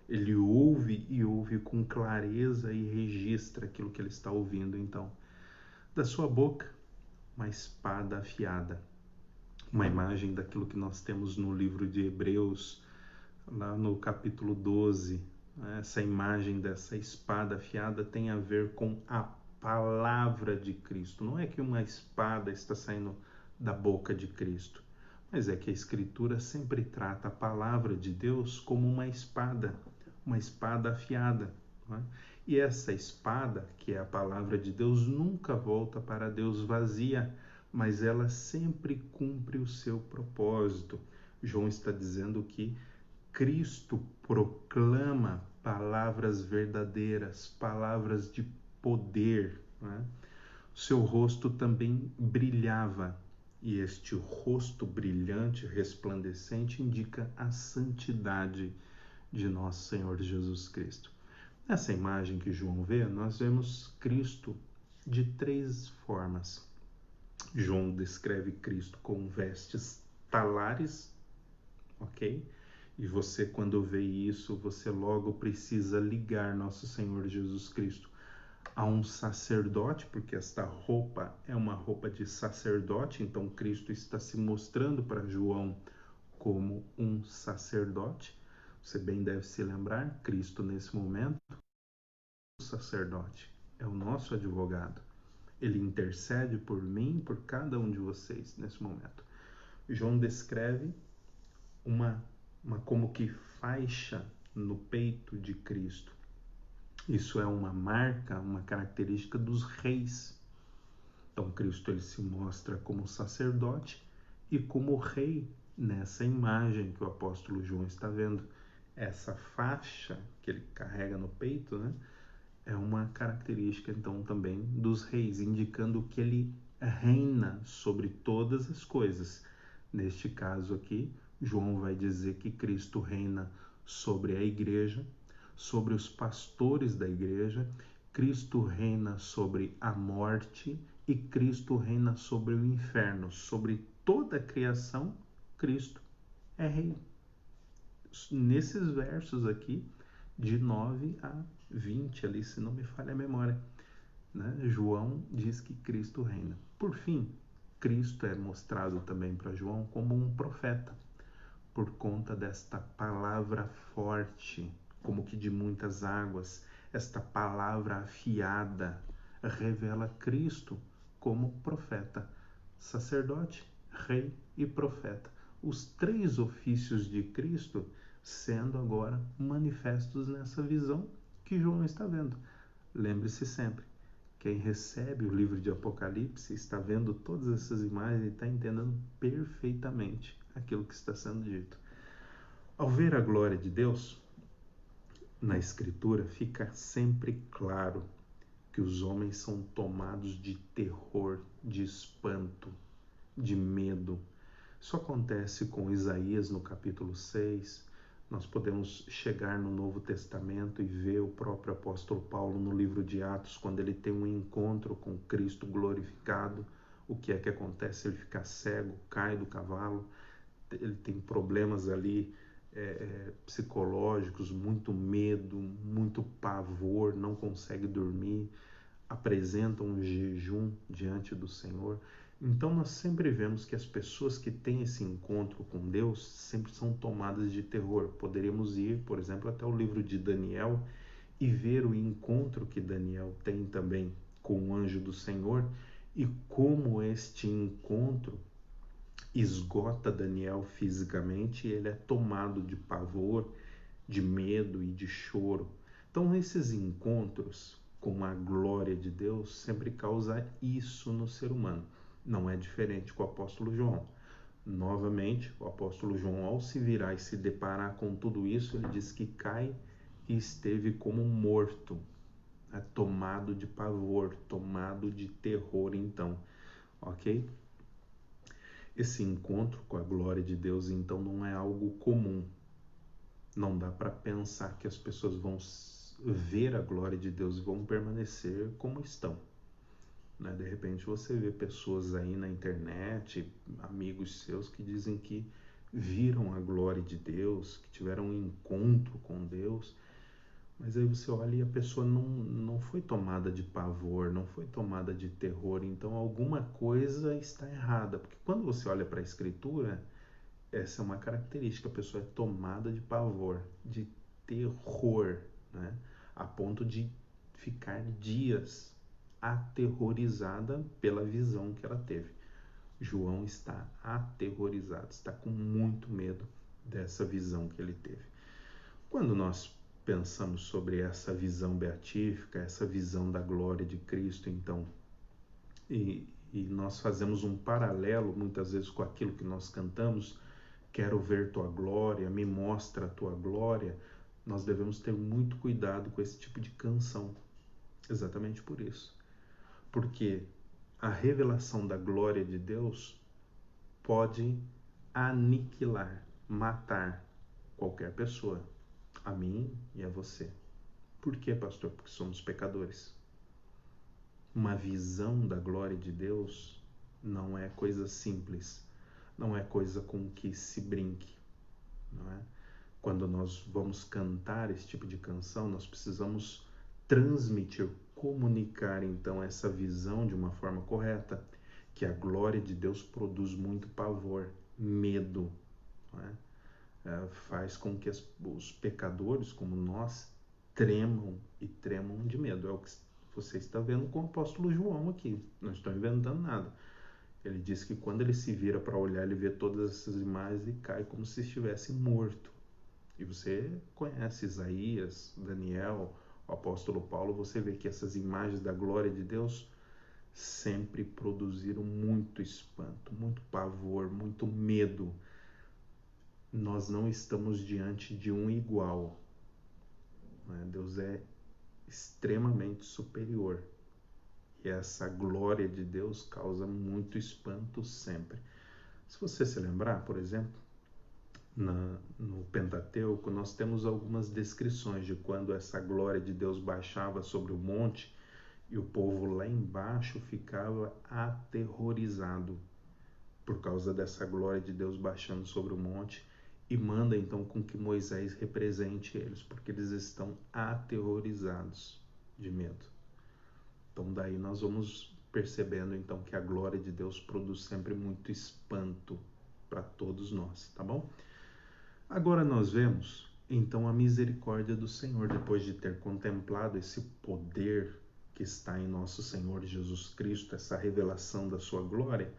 Ele ouve e ouve com clareza e registra aquilo que ele está ouvindo. Então, da sua boca, uma espada afiada. Uma imagem daquilo que nós temos no livro de Hebreus, lá no capítulo 12. Essa imagem dessa espada afiada tem a ver com a palavra de Cristo. Não é que uma espada está saindo da boca de Cristo, mas é que a Escritura sempre trata a palavra de Deus como uma espada afiada. Não é? E essa espada, que é a palavra de Deus, nunca volta para Deus vazia, mas ela sempre cumpre o seu propósito. João está dizendo que Cristo proclama palavras verdadeiras, palavras de poder. Né? Seu rosto também brilhava, e este rosto brilhante, resplandecente, indica a santidade de nosso Senhor Jesus Cristo. Nessa imagem que João vê, nós vemos Cristo de três formas. João descreve Cristo com vestes talares, ok? E você, quando vê isso, você logo precisa ligar nosso Senhor Jesus Cristo a um sacerdote, porque esta roupa é uma roupa de sacerdote, então Cristo está se mostrando para João como um sacerdote. Você bem deve se lembrar, Cristo nesse momento, o sacerdote, é o nosso advogado. Ele intercede por mim e por cada um de vocês nesse momento. João descreve uma como que faixa no peito de Cristo. Isso é uma marca, uma característica dos reis. Então Cristo ele se mostra como sacerdote e como rei nessa imagem que o apóstolo João está vendo. Essa faixa que ele carrega no peito, né, é uma característica então também dos reis, indicando que ele reina sobre todas as coisas. Neste caso aqui, João vai dizer que Cristo reina sobre a igreja, sobre os pastores da igreja, Cristo reina sobre a morte e Cristo reina sobre o inferno, sobre toda a criação. Cristo é rei. Nesses versos aqui, de 9 a 20, ali, se não me falha a memória, né? João diz que Cristo reina. Por fim, Cristo é mostrado também para João como um profeta, por conta desta palavra forte, como que de muitas águas. Esta palavra afiada revela Cristo como profeta, sacerdote, rei e profeta. Os três ofícios de Cristo sendo agora manifestos nessa visão que João está vendo. Lembre-se sempre, quem recebe o livro de Apocalipse está vendo todas essas imagens e está entendendo perfeitamente aquilo que está sendo dito. Ao ver a glória de Deus na Escritura, fica sempre claro que os homens são tomados de terror, de espanto, de medo. Isso acontece com Isaías no capítulo 6. Nós podemos chegar no Novo Testamento e ver o próprio apóstolo Paulo no livro de Atos, quando ele tem um encontro com Cristo glorificado. O que é que acontece? Ele fica cego, cai do cavalo, ele tem problemas ali psicológicos, muito medo, muito pavor, não consegue dormir, apresenta um jejum diante do Senhor. Então nós sempre vemos que as pessoas que têm esse encontro com Deus sempre são tomadas de terror. Poderíamos ir, por exemplo, até o livro de Daniel e ver o encontro que Daniel tem também com o anjo do Senhor e como este encontro esgota Daniel fisicamente e ele é tomado de pavor, de medo e de choro. Então esses encontros com a glória de Deus sempre causa isso no ser humano. Não é diferente com o apóstolo João. Novamente, o apóstolo João, ao se virar e se deparar com tudo isso, ele diz que cai e esteve como morto, tomado de pavor, tomado de terror então, ok? Esse encontro com a glória de Deus então não é algo comum. Não dá para pensar que as pessoas vão ver a glória de Deus e vão permanecer como estão. Né? De repente você vê pessoas aí na internet, amigos seus, que dizem que viram a glória de Deus, que tiveram um encontro com Deus, mas aí você olha e a pessoa não foi tomada de pavor, não foi tomada de terror, então alguma coisa está errada, porque quando você olha para a Escritura, essa é uma característica, a pessoa é tomada de pavor, de terror, né? A ponto de ficar dias aterrorizada pela visão que ela teve. João está aterrorizado, está com muito medo dessa visão que ele teve. Quando nós pensamos sobre essa visão beatífica, essa visão da glória de Cristo, então, e nós fazemos um paralelo muitas vezes com aquilo que nós cantamos, quero ver tua glória, me mostra a tua glória, nós devemos ter muito cuidado com esse tipo de canção, exatamente por isso. Porque a revelação da glória de Deus pode aniquilar, matar qualquer pessoa, a mim e a você. Por quê, pastor? Porque somos pecadores. Uma visão da glória de Deus não é coisa simples, não é coisa com que se brinque, não é? Quando nós vamos cantar esse tipo de canção, nós precisamos transmitir, comunicar então essa visão de uma forma correta, que a glória de Deus produz muito pavor, medo, não é? Faz com que os pecadores, como nós, tremam e tremam de medo. É o que você está vendo com o apóstolo João aqui, não estou inventando nada. Ele diz que quando ele se vira para olhar, ele vê todas essas imagens e cai como se estivesse morto. E você conhece Isaías, Daniel, o apóstolo Paulo, você vê que essas imagens da glória de Deus sempre produziram muito espanto, muito pavor, muito medo. Nós não estamos diante de um igual, né? Deus é extremamente superior. E essa glória de Deus causa muito espanto sempre. Se você se lembrar, por exemplo, no Pentateuco, nós temos algumas descrições de quando essa glória de Deus baixava sobre o monte e o povo lá embaixo ficava aterrorizado por causa dessa glória de Deus baixando sobre o monte e manda então com que Moisés represente eles, porque eles estão aterrorizados de medo. Então daí nós vamos percebendo então que a glória de Deus produz sempre muito espanto para todos nós, tá bom? Agora nós vemos então a misericórdia do Senhor, depois de ter contemplado esse poder que está em nosso Senhor Jesus Cristo, essa revelação da sua glória,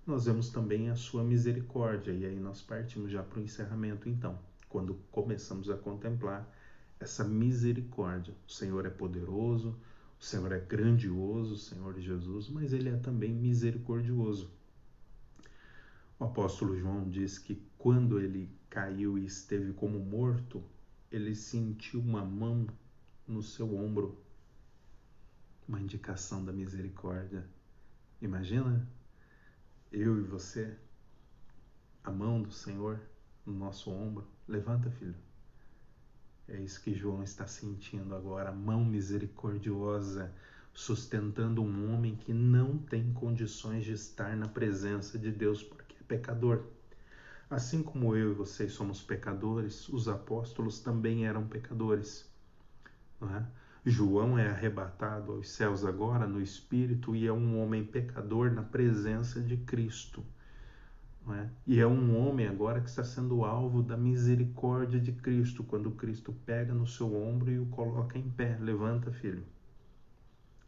nós vemos também a sua misericórdia, e aí nós partimos já para o encerramento então, quando começamos a contemplar essa misericórdia. O Senhor é poderoso, o Senhor é grandioso, o Senhor Jesus, mas Ele é também misericordioso. O apóstolo João diz que quando ele caiu e esteve como morto, ele sentiu uma mão no seu ombro, uma indicação da misericórdia. Imagina eu e você, a mão do Senhor no nosso ombro. Levanta, filho. É isso que João está sentindo agora, a mão misericordiosa sustentando um homem que não tem condições de estar na presença de Deus porque é pecador. Assim como eu e vocês somos pecadores, os apóstolos também eram pecadores, não é? João é arrebatado aos céus agora no Espírito e é um homem pecador na presença de Cristo. Não é? E é um homem agora que está sendo alvo da misericórdia de Cristo, quando Cristo pega no seu ombro e o coloca em pé. Levanta, filho.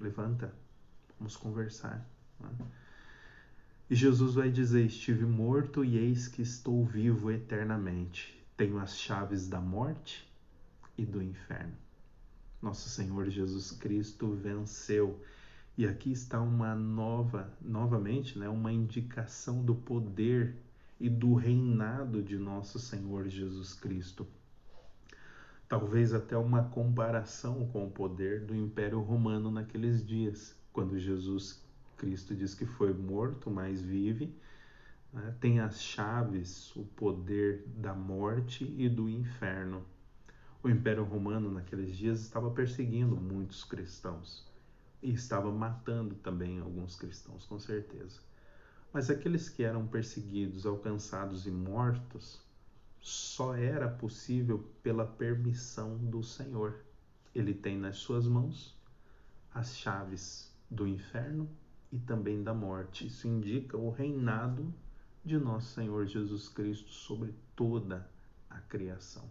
Levanta. Vamos conversar. Não é? E Jesus vai dizer: estive morto e eis que estou vivo eternamente. Tenho as chaves da morte e do inferno. Nosso Senhor Jesus Cristo venceu. E aqui está novamente, uma indicação do poder e do reinado de nosso Senhor Jesus Cristo. Talvez até uma comparação com o poder do Império Romano naqueles dias, quando Jesus Cristo diz que foi morto, mas vive, né? Tem as chaves, o poder da morte e do inferno. O Império Romano naqueles dias estava perseguindo muitos cristãos e estava matando também alguns cristãos, com certeza. Mas aqueles que eram perseguidos, alcançados e mortos, só era possível pela permissão do Senhor. Ele tem nas suas mãos as chaves do inferno e também da morte. Isso indica o reinado de nosso Senhor Jesus Cristo sobre toda a criação.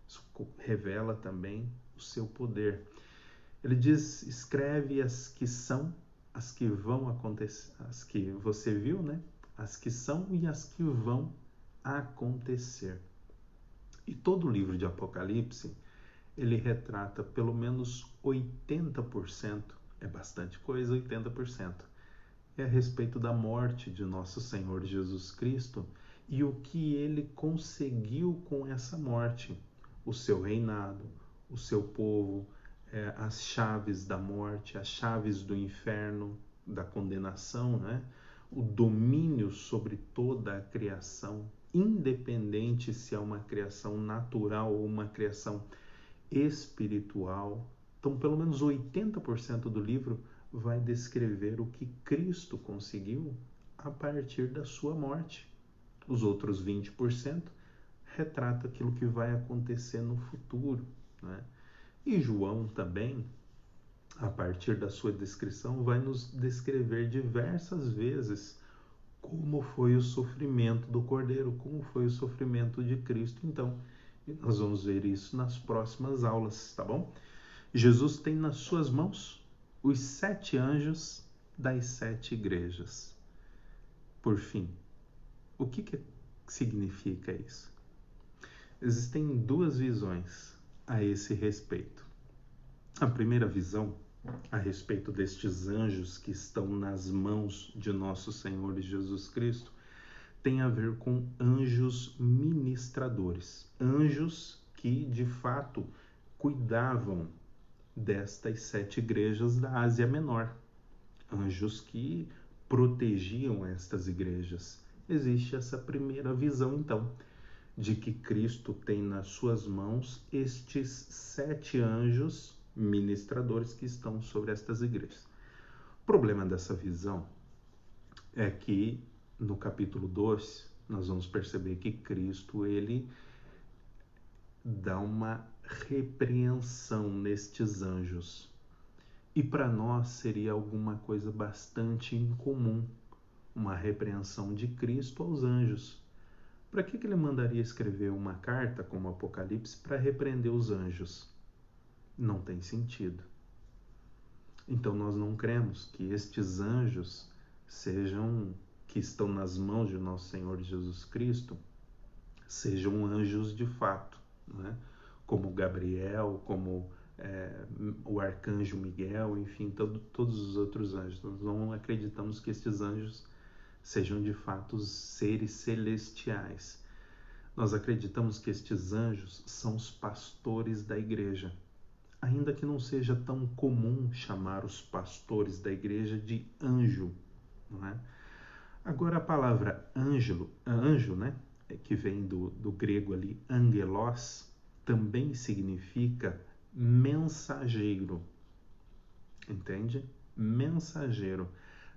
Isso revela também o seu poder. Ele diz: escreve as que são, as que vão acontecer, as que você viu, né? As que são e as que vão acontecer. E todo o livro de Apocalipse, ele retrata pelo menos 80%, é bastante coisa, 80%, é a respeito da morte de nosso Senhor Jesus Cristo e o que ele conseguiu com essa morte, o seu reinado, o seu povo, as chaves da morte, as chaves do inferno, da condenação, né? O domínio sobre toda a criação, independente se é uma criação natural ou uma criação espiritual. Então, pelo menos 80% do livro vai descrever o que Cristo conseguiu a partir da sua morte. Os outros 20% retrata aquilo que vai acontecer no futuro, né? E João também, a partir da sua descrição, vai nos descrever diversas vezes como foi o sofrimento do Cordeiro, como foi o sofrimento de Cristo. Então, nós vamos ver isso nas próximas aulas, tá bom? Jesus tem nas suas mãos os 7 anjos das 7 igrejas. Por fim, o que significa isso? Existem 2 visões a esse respeito. A primeira visão, a respeito destes anjos que estão nas mãos de nosso Senhor Jesus Cristo, tem a ver com anjos ministradores, anjos que de fato cuidavam destas 7 igrejas da Ásia Menor, anjos que protegiam estas igrejas. Existe essa primeira visão, então, de que Cristo tem nas suas mãos estes 7 anjos ministradores que estão sobre estas igrejas. O problema dessa visão é que no capítulo 2 nós vamos perceber que Cristo ele dá uma repreensão nestes anjos. E para nós seria alguma coisa bastante incomum, uma repreensão de Cristo aos anjos. Para que ele mandaria escrever uma carta como Apocalipse para repreender os anjos? Não tem sentido. Então nós não cremos que estes anjos que estão nas mãos de nosso Senhor Jesus Cristo, sejam anjos de fato, né? Como Gabriel, como o arcanjo Miguel, enfim, todos os outros anjos. Nós não acreditamos que estes anjos sejam de fato seres celestiais. Nós acreditamos que estes anjos são os pastores da igreja, ainda que não seja tão comum chamar os pastores da igreja de anjo, não é? Agora a palavra anjo, né, que vem do grego ali, angelos, também significa mensageiro, entende? Mensageiro.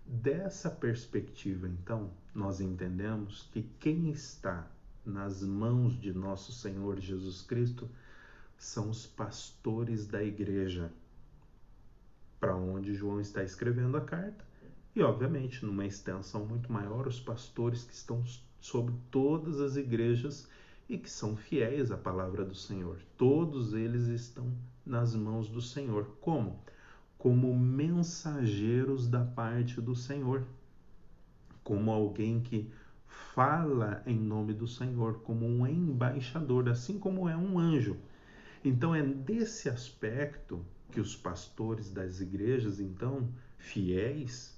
Dessa perspectiva, então, nós entendemos que quem está nas mãos de nosso Senhor Jesus Cristo são os pastores da igreja. para onde João está escrevendo a carta, e obviamente numa extensão muito maior, os pastores que estão sobre todas as igrejas e que são fiéis à palavra do Senhor. Todos eles estão nas mãos do Senhor. Como? Como mensageiros da parte do Senhor, como alguém que fala em nome do Senhor, como um embaixador, assim como é um anjo. Então é desse aspecto que os pastores das igrejas, então, fiéis,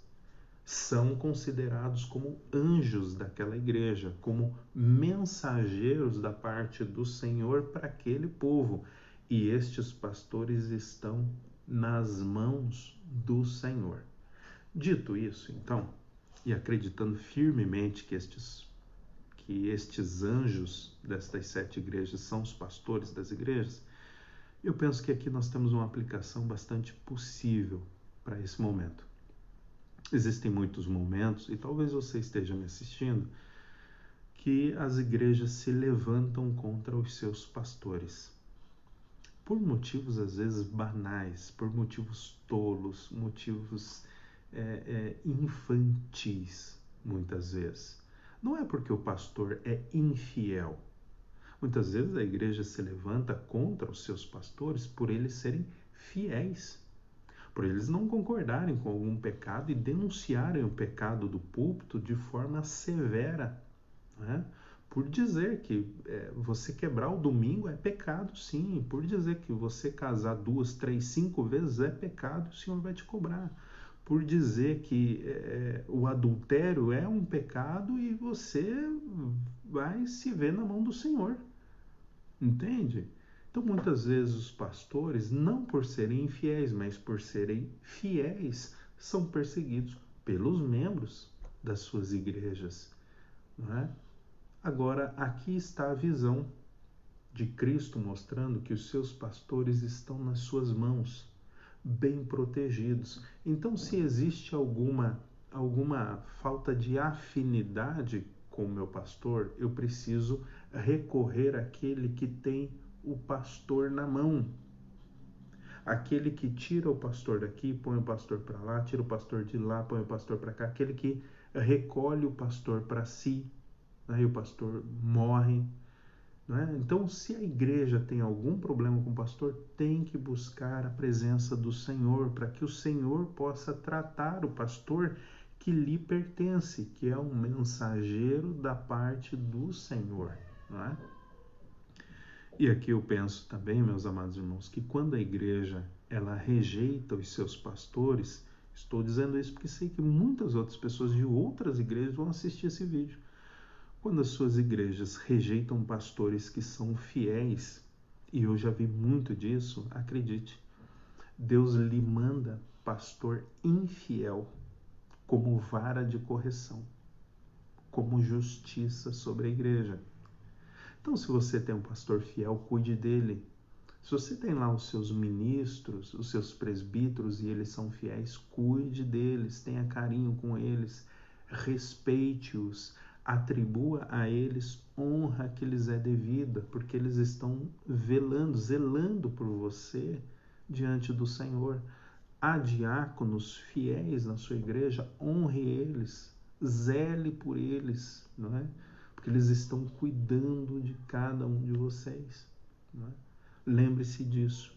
são considerados como anjos daquela igreja, como mensageiros da parte do Senhor para aquele povo. E estes pastores estão nas mãos do Senhor. Dito isso, então, e acreditando firmemente que estes anjos destas 7 igrejas são os pastores das igrejas, eu penso que aqui nós temos uma aplicação bastante possível para esse momento. Existem muitos momentos, e talvez você esteja me assistindo, que as igrejas se levantam contra os seus pastores. Por motivos às vezes banais, por motivos tolos, motivos infantis, muitas vezes. Não é porque o pastor é infiel. Muitas vezes a igreja se levanta contra os seus pastores por eles serem fiéis, por eles não concordarem com algum pecado e denunciarem o pecado do púlpito de forma severa, né? Por dizer que você quebrar o domingo é pecado, sim. Por dizer que você casar 2, 3, 5 vezes é pecado, o Senhor vai te cobrar. Por dizer que o adultério é um pecado e você vai se ver na mão do Senhor. Entende? Então, muitas vezes os pastores, não por serem infiéis, mas por serem fiéis, são perseguidos pelos membros das suas igrejas, não é? Agora, aqui está a visão de Cristo mostrando que os seus pastores estão nas suas mãos, bem protegidos. Então, se existe alguma falta de afinidade com o meu pastor, eu preciso recorrer àquele que tem o pastor na mão. Aquele que tira o pastor daqui, põe o pastor para lá, tira o pastor de lá, põe o pastor para cá. Aquele que recolhe o pastor para si, aí o pastor morre. Né? Então, se a igreja tem algum problema com o pastor, tem que buscar a presença do Senhor, para que o Senhor possa tratar o pastor que lhe pertence, que é um mensageiro da parte do Senhor. Não é? E aqui eu penso também, meus amados irmãos, que quando a igreja ela rejeita os seus pastores, estou dizendo isso porque sei que muitas outras pessoas de outras igrejas vão assistir esse vídeo. Quando as suas igrejas rejeitam pastores que são fiéis, e eu já vi muito disso, acredite, Deus lhe manda pastor infiel como vara de correção, como justiça sobre a igreja. Então, se você tem um pastor fiel, cuide dele. Se você tem lá os seus ministros, os seus presbíteros e eles são fiéis, cuide deles, tenha carinho com eles, respeite-os, atribua a eles honra que lhes é devida, porque eles estão zelando por você diante do Senhor. Há diáconos fiéis na sua igreja, honre eles, zele por eles, não é? Porque eles estão cuidando de cada um de vocês. Não é? Lembre-se disso.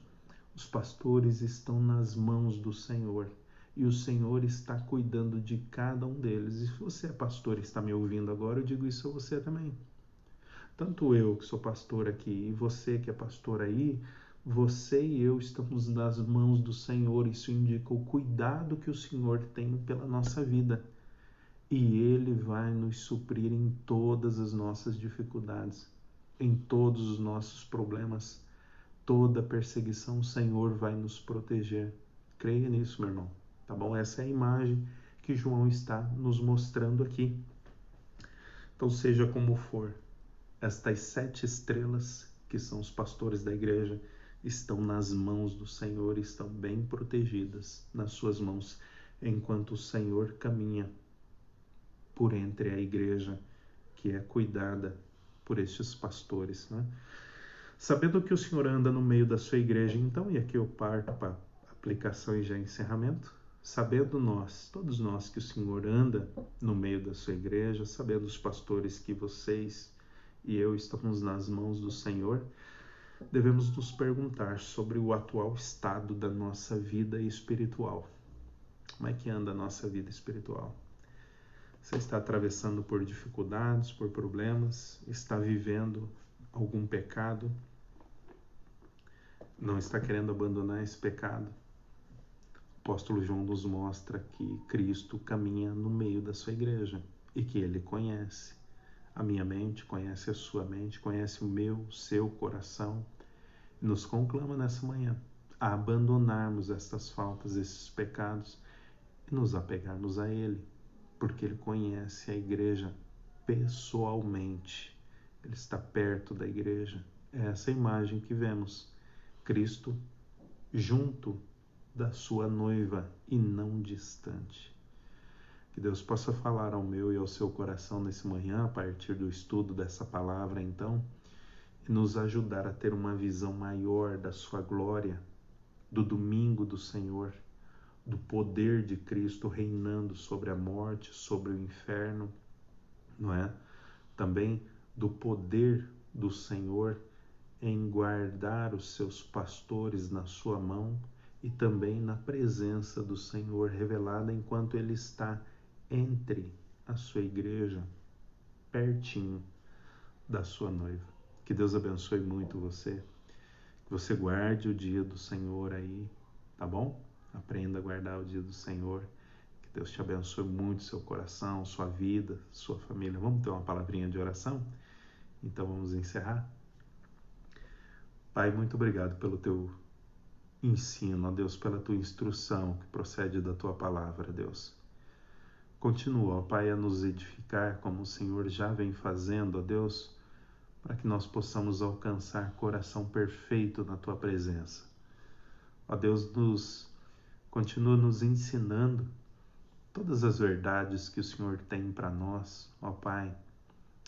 Os pastores estão nas mãos do Senhor e o Senhor está cuidando de cada um deles. E se você é pastor e está me ouvindo agora, eu digo isso a você também. Tanto eu, que sou pastor aqui, e você que é pastor aí, você e eu estamos nas mãos do Senhor. Isso indica o cuidado que o Senhor tem pela nossa vida. E Ele vai nos suprir em todas as nossas dificuldades, em todos os nossos problemas. Toda perseguição, o Senhor vai nos proteger. Creia nisso, meu irmão. Tá bom? Essa é a imagem que João está nos mostrando aqui. Então, seja como for, estas 7 estrelas, que são os pastores da igreja, estão nas mãos do Senhor, estão bem protegidas nas suas mãos, enquanto o Senhor caminha por entre a igreja, que é cuidada por estes pastores, né? Sabendo que o Senhor anda no meio da sua igreja, então, e aqui eu parto para a aplicação e já encerramento. Sabendo nós, todos nós, que o Senhor anda no meio da sua igreja, sabendo os pastores que vocês e eu estamos nas mãos do Senhor, devemos nos perguntar sobre o atual estado da nossa vida espiritual. Como é que anda a nossa vida espiritual? Você está atravessando por dificuldades, por problemas? Está vivendo algum pecado? Não está querendo abandonar esse pecado? O apóstolo João nos mostra que Cristo caminha no meio da sua igreja e que ele conhece a minha mente, conhece a sua mente, conhece o meu, seu coração, e nos conclama nessa manhã a abandonarmos estas faltas, esses pecados e nos apegarmos a ele, porque ele conhece a igreja pessoalmente, ele está perto da igreja. É essa imagem que vemos, Cristo junto da sua noiva e não distante. Que Deus possa falar ao meu e ao seu coração nesse manhã, a partir do estudo dessa palavra, então, e nos ajudar a ter uma visão maior da sua glória, do domingo do Senhor, do poder de Cristo reinando sobre a morte, sobre o inferno, não é? Também do poder do Senhor em guardar os seus pastores na sua mão e também na presença do Senhor revelada enquanto Ele está entre a sua igreja, pertinho da sua noiva. Que Deus abençoe muito você, que você guarde o dia do Senhor aí, tá bom? Aprenda a guardar o dia do Senhor. Que Deus te abençoe muito seu coração, sua vida, sua família. Vamos ter uma palavrinha de oração? Então vamos encerrar? Pai, muito obrigado pelo teu ensino, ó Deus, pela tua instrução que procede da tua palavra, Deus. Continua, ó Pai, a nos edificar como o Senhor já vem fazendo, ó Deus, para que nós possamos alcançar coração perfeito na tua presença. Ó Deus, continua nos ensinando todas as verdades que o Senhor tem para nós, ó Pai,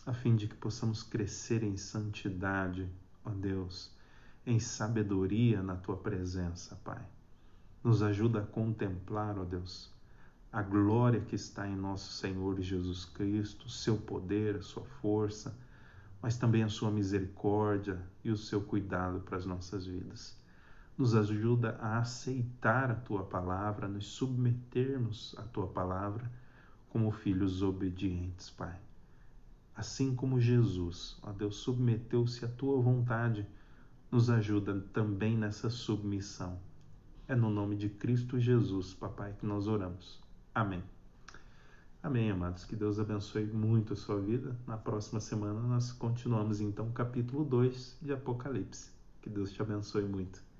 a fim de que possamos crescer em santidade, ó Deus, em sabedoria na tua presença, Pai. Nos ajuda a contemplar, ó Deus, a glória que está em nosso Senhor Jesus Cristo, o seu poder, a sua força, mas também a sua misericórdia e o seu cuidado para as nossas vidas. Nos ajuda a aceitar a tua palavra, a nos submetermos à tua palavra como filhos obedientes, Pai. Assim como Jesus, ó Deus, submeteu-se à tua vontade, nos ajuda também nessa submissão. É no nome de Cristo Jesus, Papai, que nós oramos. Amém. Amém, amados. Que Deus abençoe muito a sua vida. Na próxima semana nós continuamos, então, capítulo 2 de Apocalipse. Que Deus te abençoe muito.